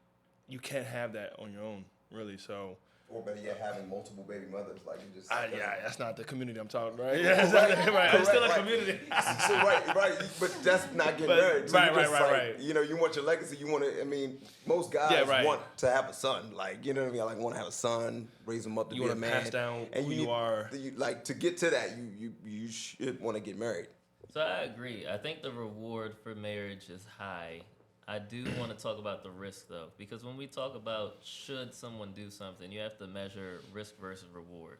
you can't have that on your own, really. So. Or better yet, having multiple baby mothers, like you just. That's not the community I'm talking, right? Yeah, exactly. Right. It's still a community. So right, but that's not getting married. So right. You want your legacy. You want to. I mean, most guys want to have a son. Like, you know what I mean? I want to have a son, raise him up to be a man. Pass down and who you are. To get to that, you should want to get married. So I agree. I think the reward for marriage is high. I do want to talk about the risk, though, because when we talk about should someone do something, you have to measure risk versus reward.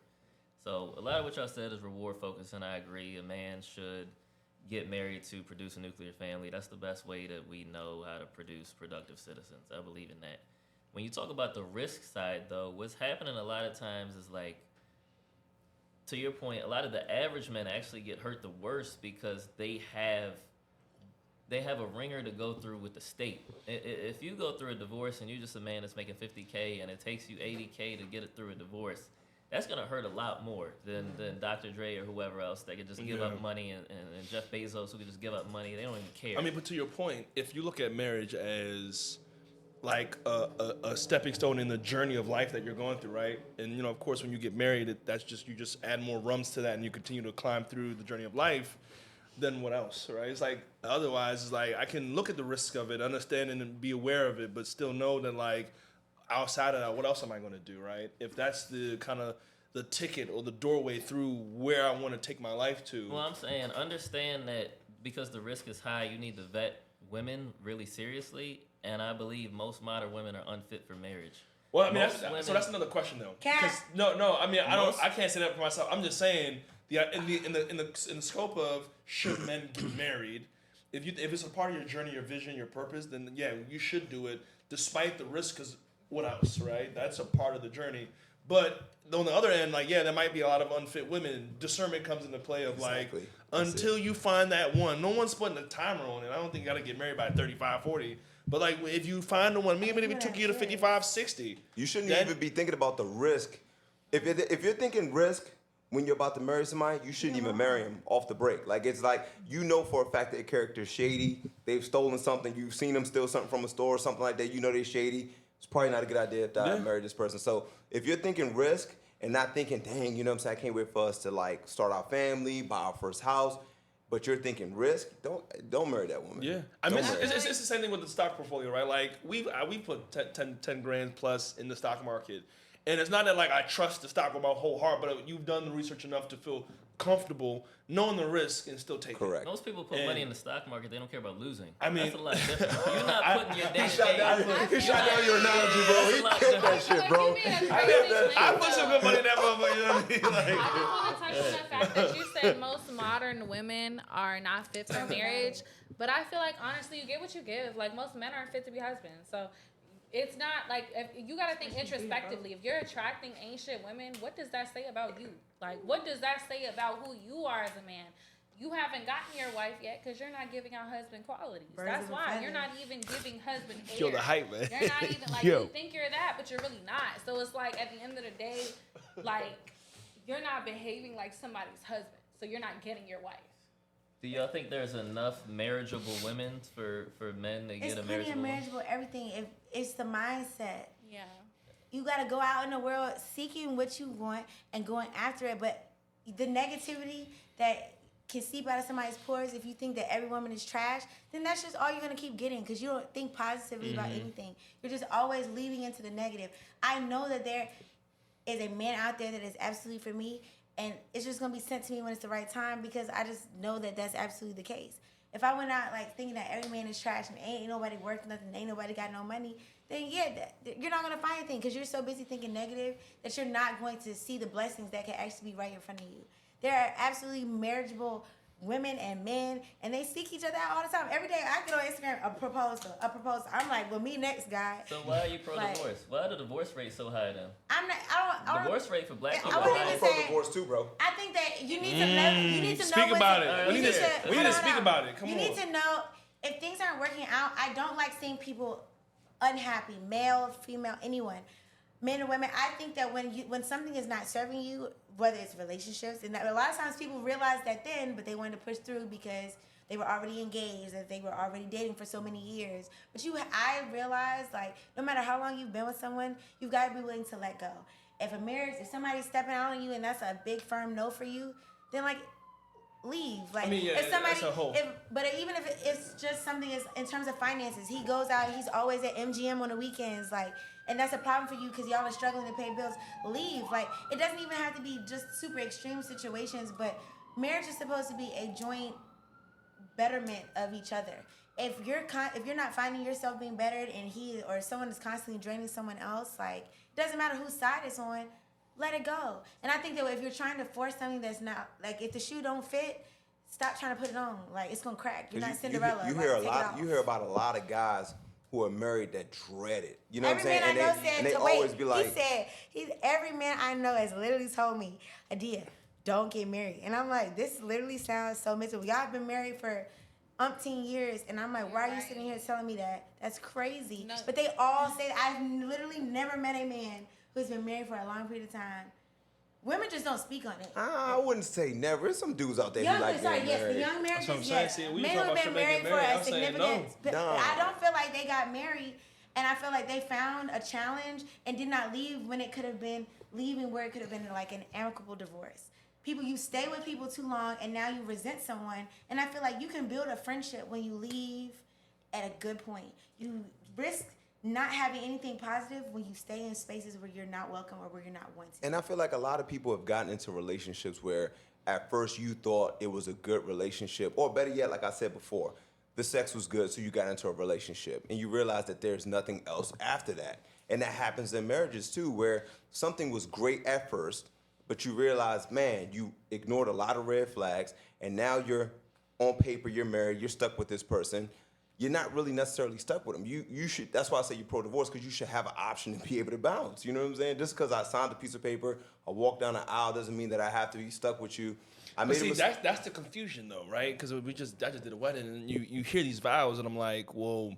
So a lot of what y'all said is reward focused, and I agree. A man should get married to produce a nuclear family. That's the best way that we know how to produce productive citizens. I believe in that. When you talk about the risk side, though, what's happening a lot of times is to your point, a lot of the average men actually get hurt the worst because they have a ringer to go through with the state. If you go through a divorce and you're just a man that's making $50K and it takes you $80K to get it through a divorce, that's gonna hurt a lot more than Dr. Dre or whoever else that could just give up money, and Jeff Bezos who could just give up money. They don't even care. I mean, but to your point, if you look at marriage as like a stepping stone in the journey of life that you're going through, right? And of course, when you get married, you just add more rungs to that, and you continue to climb through the journey of life. Then what else, right? It's like, otherwise, it's like I can look at the risk of it, understand it, and be aware of it, but still know that outside of that, what else am I going to do, right? If that's the kind of the ticket or the doorway through where I want to take my life to. Well, I'm saying understand that because the risk is high, you need to vet women really seriously, and I believe most modern women are unfit for marriage. Well, I mean, so that's another question though. No. I mean, I can't say that for myself. I'm just saying in the scope of should men get married, if it's a part of your journey, your vision, your purpose, then yeah, you should do it despite the risk. Because what else, right? That's a part of the journey. But on the other end, there might be a lot of unfit women. Discernment comes into play of until you find that one. No one's putting a timer on it. I don't think you got to get married by 35, 40. But if you find the one, even if it took you to 55, 60. You shouldn't even be thinking about the risk. If you're thinking risk when you're about to marry somebody, you shouldn't even marry him off the break. It's for a fact that their character's shady. They've stolen something. You've seen them steal something from a store or something like that. You know they're shady. It's probably not a good idea to marry this person. So if you're thinking risk and not thinking, dang, you know what I'm saying, I can't wait for us to start our family, buy our first house, but you're thinking risk, don't marry that woman. Yeah. I mean, it's the same thing with the stock portfolio, right? We put 10 grand plus in the stock market. And it's not that I trust the stock with my whole heart, but you've done the research enough to feel comfortable knowing the risk and still take it. Most people put money in the stock market. They don't care about losing. I mean, that's a lot different. You're not putting your day He shot down your analogy, bro. He killed that shit, bro. I put some good money in that motherfucker. You know what I mean? I just want to touch on the fact that you said most modern women are not fit for marriage, but I feel honestly, you get what you give. Most men aren't fit to be husbands, so. It's not if you gotta think introspectively. If you're attracting ancient women, what does that say about you? What does that say about who you are as a man? You haven't gotten your wife yet because you're not giving out husband qualities. That's why you're not even giving husband air. Kill the hype, man. You're not even you think you're that, but you're really not. So it's at the end of the day, you're not behaving like somebody's husband. So you're not getting your wife. Do y'all think there's enough marriageable women for men to get a marriageable woman? It's plenty of marriageable everything. If it's the mindset. Yeah. You got to go out in the world seeking what you want and going after it. But the negativity that can seep out of somebody's pores, if you think that every woman is trash, then that's just all you're going to keep getting because you don't think positively about anything. You're just always leading into the negative. I know that there is a man out there that is absolutely for me. And it's just going to be sent to me when it's the right time because I just know that that's absolutely the case. If I went out thinking that every man is trash and ain't nobody worth nothing, ain't nobody got no money, then you're not going to find anything because you're so busy thinking negative that you're not going to see the blessings that can actually be right in front of you. There are absolutely marriageable women and men, and they seek each other out all the time. Every day I get on Instagram, a proposal. I'm like, well, me next, guy. So why are you pro-divorce? Why are the divorce rates so high then? I don't. Divorce rate for black people. I wouldn't high. even say. Pro-divorce too, bro. I think that you need to know. You need to know. Speak about it. Alright, We need to hold on speak now. about it. Come you on. need to know if things aren't working out. I don't like seeing people unhappy, male, female, anyone, men and women. I think that when something is not serving you, whether it's relationships, and that a lot of times people realize that then, but they wanted to push through because they were already engaged, that they were already dating for so many years. But I realized, like, no matter how long you've been with someone, you've got to be willing to let go. If somebody's stepping out on you and that's a big firm no for you, then like leave. Like, I mean, yeah, if somebody, that's a whole. but even if it's just something is in terms of finances, he goes out, he's always at MGM on the weekends, like, and that's a problem for you because y'all are struggling to pay bills. Leave. Like, it doesn't even have to be just super extreme situations, but marriage is supposed to be a joint betterment of each other. If you're not finding yourself being bettered, and he or someone is constantly draining someone else, like, it doesn't matter whose side it's on, let it go. And I think that if you're trying to force something that's not, like, if the shoe don't fit, stop trying to put it on. Like, it's gonna crack. You're not Cinderella. You Like, hear a take it lot. off. You hear about a lot of guys who are married that dread it. You know Every what I'm saying? man I know said, and they so always wait, be like, every man I know has literally told me, Adia, don't get married. And I'm like, this literally sounds so miserable. Y'all have been married for umpteen years, and I'm like, why are you sitting here telling me that? That's crazy. No. But they all say, I've literally never met a man who's been married for a long period of time. Women just don't speak on it. I wouldn't say never. There's some dudes out there who like sorry, getting yes, married. the young marriages, That's what I'm saying. yes. See, we Men talk who've about been should they married get for married? a I'm saying significant. no. No. I don't feel like they got married, and I feel like they found a challenge and did not leave when it could have been leaving where it could have been like an amicable divorce. People, you stay with people too long, and now you resent someone. And I feel like you can build a friendship when you leave at a good point. You risk not having anything positive when you stay in spaces where you're not welcome or where you're not wanted. And I feel like a lot of people have gotten into relationships where at first you thought it was a good relationship, or better yet, like I said before, the sex was good, so you got into a relationship, and you realize that there's nothing else after that. And that happens in marriages too, where something was great at first, but you realize, man, you ignored a lot of red flags, and now you're on paper, you're married, you're stuck with this person. You're not really necessarily stuck with them. You should. That's why I say you're pro-divorce, because you should have an option to be able to bounce. You know what I'm saying? Just because I signed a piece of paper, I walked down the aisle, doesn't mean that I have to be stuck with you. I But made a see, mistake. that's the confusion though, right? Because I just did a wedding, and you hear these vows, and I'm like, well,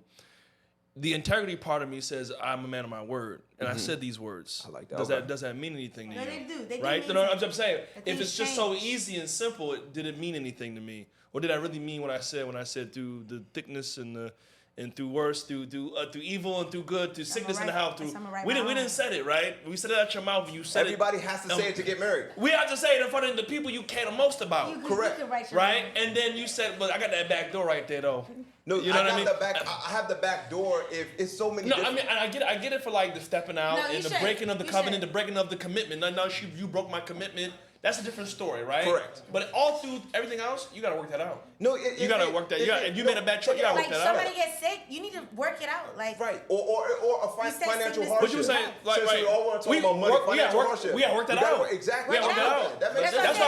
the integrity part of me says I'm a man of my word, and I said these words. I like that. Does that mean anything to No, you? they do. They do right? mean No, something. I'm saying, But if things it's just so change. easy and simple, did it mean anything to me, or did I really mean what I said when I said through the thickness and through worse, through evil and through good, through sickness and right- health? that's I'm right We behind. didn't say it, right? We said it out your mouth. You said Everybody it. has to say it to get married. We have to say it in front of the people you care the most about. You Correct. can write your Right, own. and then you said, "But I got that back door right there, though." No, You know I what I got mean? the back. I have the back door. If it's so many. No, I different- mean, I get it for like the stepping out No, you and the should. breaking of the You covenant, should. the breaking of the commitment. No, you broke my commitment. That's a different story, right? Correct. But all through everything else, you gotta work that out. No, You gotta work that. If you made a bad choice, you gotta work Like, that somebody out. gets sick, you need to work it out. Like, Right, or a You said financial sickness- hardship. What you saying? Like, Since we all want to talk about money, financial hardship. We gotta work that You gotta out. work- Exactly. We gotta work that Okay, out. that makes That's sense.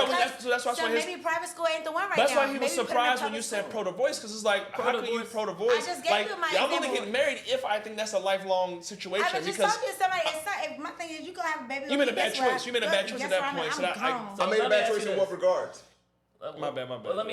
why. That's why so his. maybe private school ain't the one right That's now. why he was Maybe put him in surprised when public you said school. pro-divorce, because it's like, how can you Pro-divorce. pro-divorce? I just gave like, you my I'm only example. getting married if I think that's a lifelong situation. I was just because talking to somebody. It's not, if my thing is, you gonna have a baby. You made a with me, bad guess where choice. I- You made a bad choice guess at that where I'm point. at? So that I'm I- gone. So I made a let me bad ask choice you in this. what regards? My bad. Well, let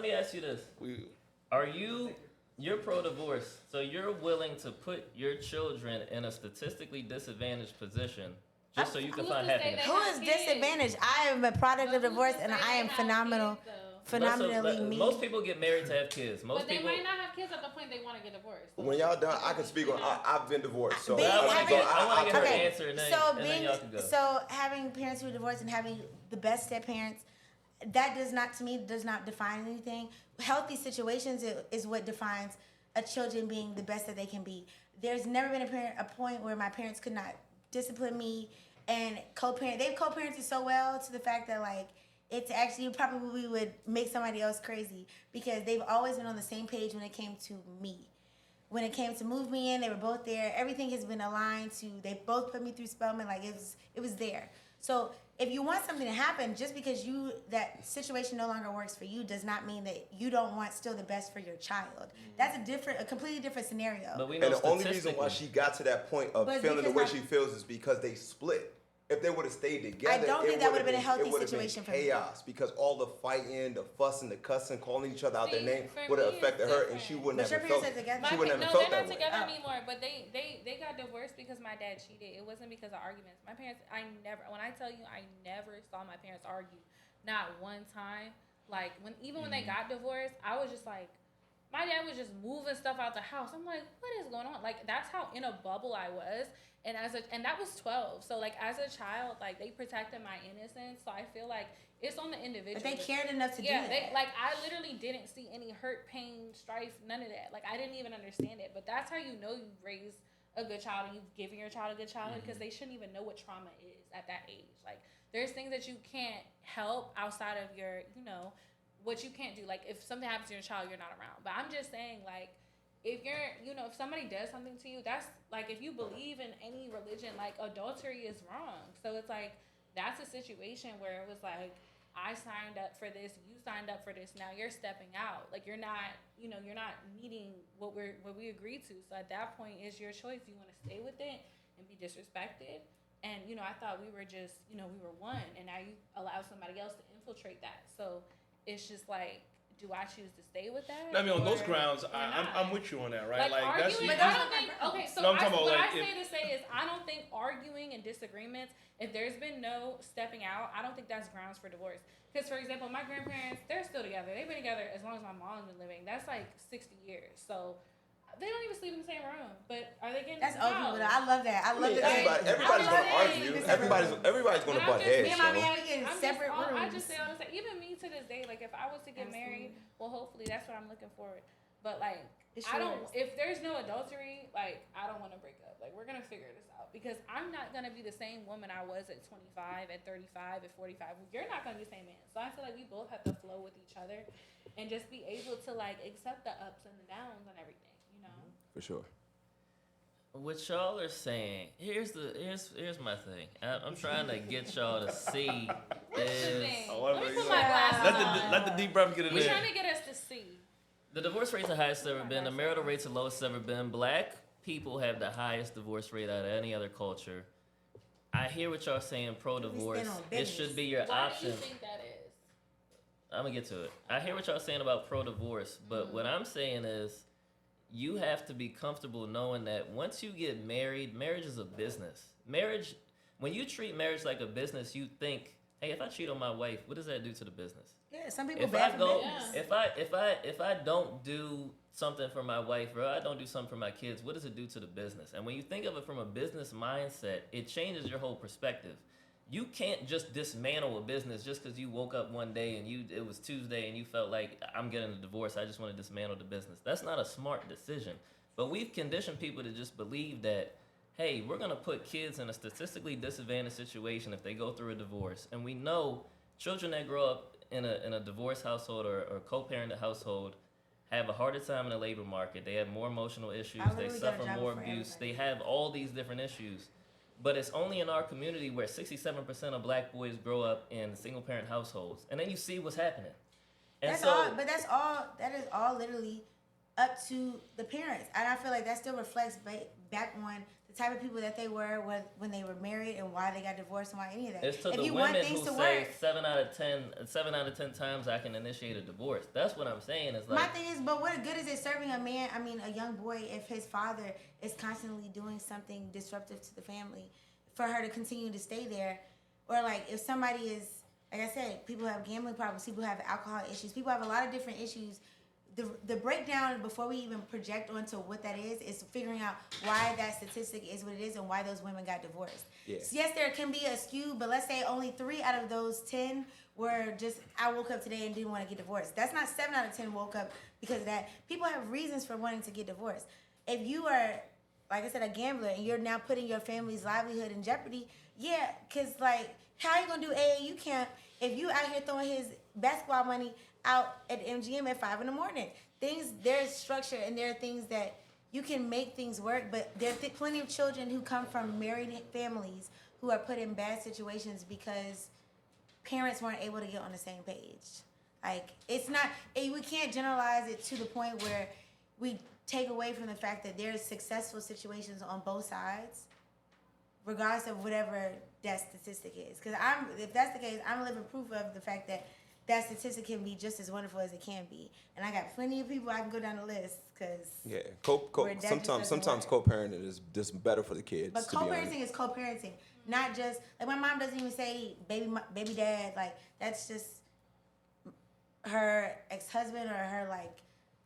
me ask you this. We- Are you're pro-divorce, so you're willing to put your children in a statistically disadvantaged position just so you can Who's find to say happiness? that? Who is disadvantaged? I am a product of divorce, and I am phenomenal, phenomenally So, me. most people get married to have kids. Most But they people. might not have kids at the point they want to get divorced. So When y'all done, I can speak on. I've been divorced, so Being- I want to having- get, I wanna get her Okay, answer, and then, so and then y'all can go. so having parents who are divorced and having the best step parents, that does not define anything. Healthy situations is what defines a children being the best that they can be. There's never been a point where my parents could not discipline me and co-parent. They've co-parented so well to the fact that, like, it's actually probably would make somebody else crazy, because they've always been on the same page when it came to me. When it came to move me in, they were both there. Everything has been aligned to. They both put me through Spelman. Like, it was there. So if you want something to happen, just because that situation no longer works for you does not mean that you don't want still the best for your child. That's a completely different scenario. But we know And the only reason why statistically- she got to that point of But feeling the because way she feels is because they split. If they would have stayed together, I don't think that would have been a healthy situation for me. chaos because all the fighting, the fussing, the cussing, calling each other out their See, name for would have me, affected it's her, and different. she wouldn't But your have parents felt. are together? She wouldn't No, have they're felt that not way. together Oh. anymore. But they got divorced because my dad cheated. It wasn't because of arguments. My parents, when I tell you, I never saw my parents argue, not one time. Like when they got divorced, I was just like, my dad was just moving stuff out the house. I'm like, what is going on? Like that's how in a bubble I was. And that was 12. So like as a child, like they protected my innocence. So I feel like it's on the individual. But they cared enough to do Yeah, that. I literally didn't see any hurt, pain, strife, none of that. Like I didn't even understand it. But that's how you know you raised a good child and you've given your child a good childhood because they shouldn't even know what trauma is at that age. Like there's things that you can't help outside of your, what you can't do. Like if something happens to your child, you're not around. But I'm just saying like, if you're, if somebody does something to you, that's like, if you believe in any religion, like adultery is wrong. So it's like, that's a situation where it was like, I signed up for this, you signed up for this, now you're stepping out. Like you're not, you're not meeting what we agreed to. So at that point, it's your choice. You want to stay with it and be disrespected. And, I thought we were just, we were one. And now you allow somebody else to infiltrate that. So it's just like, do I choose to stay with that? I mean, on those or grounds, not? I'm with you on that, right? Like that's arguing, But I don't think. Okay, so No, I'm talking about, what like, I say to say is, I don't think arguing and disagreements, if there's been no stepping out, I don't think that's grounds for divorce. Because, for example, my grandparents, they're still together. They've been together as long as my mom's been living. That's like 60 years. So they don't even sleep in the same room. But are they getting? That's old people. no. I love that. I love that. Everybody's I'm gonna just argue. saying. Everybody's gonna But butt I'm just- heads. Me and my so. man, we get in separate rooms. I just say all this. Even me to this day, like if I was to get married, well, hopefully that's what I'm looking forward. But like, It's I don't. yours. If there's no adultery, like I don't want to break up. Like we're gonna figure this out because I'm not gonna be the same woman I was at 25, at 35, at 45. You're not gonna be the same man. So I feel like we both have to flow with each other and just be able to like accept the ups and the downs and everything. For sure. What y'all are saying, here's my thing. I'm trying to get y'all to see is Let me put my glasses on. let the deep breath get in We're there. trying to get us to see. the divorce rate's the highest it's ever been. The marital rate's the lowest it's ever been. Black people have the highest divorce rate out of any other culture. I hear what y'all saying pro-divorce. stand on It business. should be your Why option. do you think that is? I'm gonna get to it. I hear what y'all saying about pro-divorce, but what I'm saying is you have to be comfortable knowing that once you get married, marriage is a business. Marriage, when you treat marriage like a business, you think, hey, if I cheat on my wife, what does that do to the business? Yeah, some people If bad I for go, business. if I don't do something for my wife or I don't do something for my kids, what does it do to the business? And when you think of it from a business mindset, it changes your whole perspective. You can't just dismantle a business just because you woke up one day and it was Tuesday and you felt like I'm getting a divorce. I just want to dismantle the business. That's not a smart decision. But we've conditioned people to just believe that, hey, we're gonna put kids in a statistically disadvantaged situation if they go through a divorce. And we know children that grow up in a divorced household or co-parented household have a harder time in the labor market. They have more emotional issues. I They literally got a suffer job more for abuse. everybody. They have all these different issues. But it's only in our community where 67% of black boys grow up in single-parent households. And then you see what's happening. And That's so, all. But that is all literally up to the parents, and I feel like that still reflects back on the type of people that they were when they were married and why they got divorced and why any of that. it's to if the you want women things who to say work, 7 out of 10 times I can initiate a divorce. That's what I'm saying. Is my like, thing is, but what good is it serving a man? I mean, a young boy if his father is constantly doing something disruptive to the family, for her to continue to stay there, or like if somebody is, like I said, people have gambling problems, people have alcohol issues, people have a lot of different issues. The breakdown before we even project onto what that is figuring out why that statistic is what it is and why those women got divorced. Yeah. So yes, there can be a skew, but let's say only 3 out of those 10 were just, I woke up today and didn't want to get divorced. That's not 7 out of 10 woke up because of that. People have reasons for wanting to get divorced. If you are, like I said, a gambler and you're now putting your family's livelihood in jeopardy, yeah, because like, how are you going to do AAU camp if you out here throwing his basketball money out at MGM at 5 a.m? There's structure and there are things that you can make things work, but there's plenty of children who come from married families who are put in bad situations because parents weren't able to get on the same page. Like, it's not, we can't generalize it to the point where we take away from the fact that there's successful situations on both sides, regardless of whatever that statistic is. Because if that's the case, I'm living proof of the fact that that statistic can be just as wonderful as it can be. And I got plenty of people I can go down the list because sometimes co-parenting is just better for the kids. But co-parenting is co-parenting, not just like my mom doesn't even say baby dad. Like, that's just her ex-husband or her like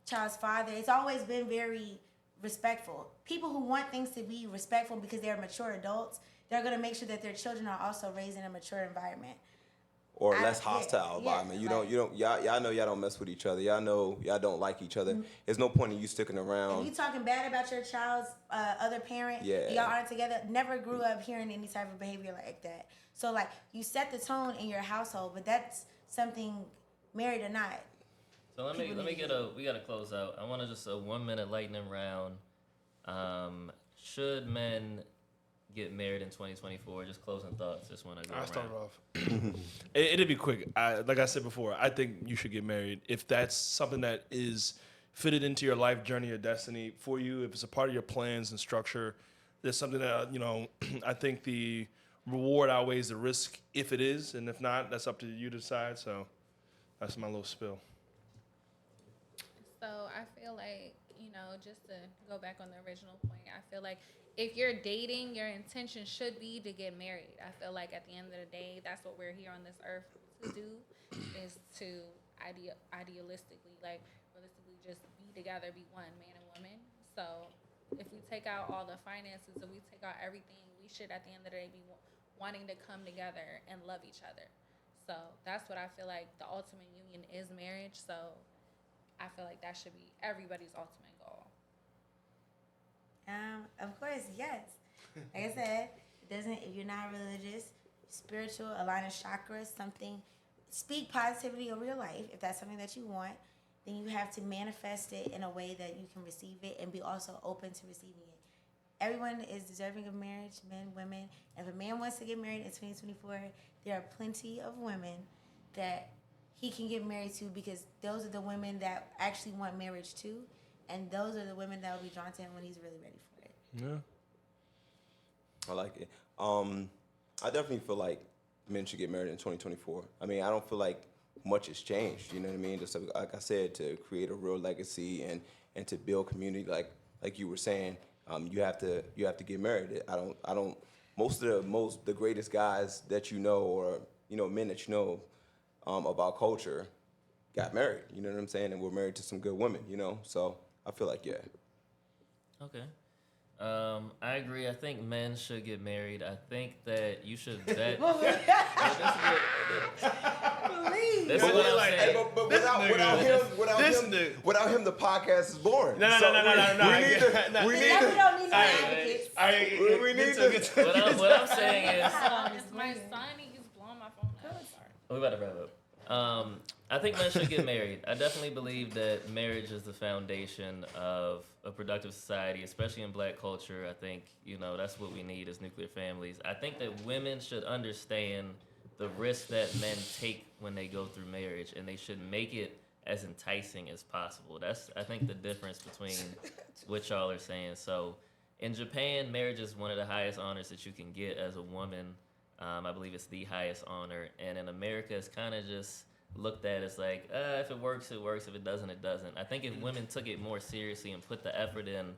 child's father. It's always been very respectful. People who want things to be respectful because they're mature adults, they're gonna make sure that their children are also raised in a mature environment. Or less hostile environment. Y'all know y'all don't mess with each other. Y'all know y'all don't like each other. There's no point in you sticking around. If you talking bad about your child's other parent, y'all aren't together, never grew up hearing any type of behavior like that. So like, you set the tone in your household, but that's something married or not. So we gotta close out. I want to just a 1 minute lightning round. Should men get married in 2024? Just closing thoughts. Just want to go I'll around. start off. It'll be quick. Like I said before, I think you should get married if that's something that is fitted into your life journey or destiny for you. If it's a part of your plans and structure, there's something that I think the reward outweighs the risk if it is, and if not, that's up to you to decide. So that's my little spill. So I feel like, just to go back on the original point, I feel like if you're dating, your intention should be to get married. I feel like at the end of the day, that's what we're here on this earth to do, is to idealistically, like realistically, just be together, be one, man and woman. So if we take out all the finances, if we take out everything, we should at the end of the day be wanting to come together and love each other. So that's what I feel like the ultimate union is marriage. So I feel like that should be everybody's ultimate goal. Of course, yes. Like I said, if you're not religious, spiritual, align a chakra, something, speak positivity over your life. If that's something that you want, then you have to manifest it in a way that you can receive it and be also open to receiving it. Everyone is deserving of marriage, men, women. If a man wants to get married in 2024, there are plenty of women that he can get married to, because those are the women that actually want marriage too, and those are the women that will be drawn to him when he's really ready for it. Yeah. I like it. I definitely feel like men should get married in 2024. I mean, I don't feel like much has changed, you know what I mean? Just like I said, to create a real legacy and to build community, like you were saying, you have to get married. I don't most of the greatest guys that you know, or men that you know of our culture, got married, you know what I'm saying? And we're married to some good women, so I feel like, yeah. Okay. I agree. I think men should get married. I think that you should vet. Please. This is what I'm saying. But without him, the podcast is boring. No. We We don't need no advocates. We need to. What I'm saying is, It's my son. He's blowing my phone up. Sorry. we about to wrap up. I think men should get married. I definitely believe that marriage is the foundation of a productive society, especially in Black culture. I think, that's what we need as nuclear families. I think that women should understand the risk that men take when they go through marriage, and they should make it as enticing as possible. That's, I think, the difference between what y'all are saying. So in Japan, marriage is one of the highest honors that you can get as a woman. I believe it's the highest honor. And in America, it's kind of just looked at as like, if it works, it works. If it doesn't, it doesn't. I think if women took it more seriously and put the effort in,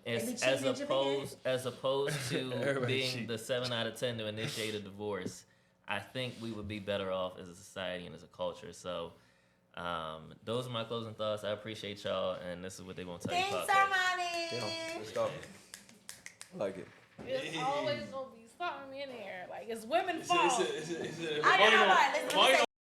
as opposed to being the 7 out of 10 to initiate a divorce, I think we would be better off as a society and as a culture. So those are my closing thoughts. I appreciate y'all, and this is what they want to tell you. Thanks, Armani. Yeah, good stuff. I like it. It's always gonna be something in there. Like, it's women's fault. I know. Listen,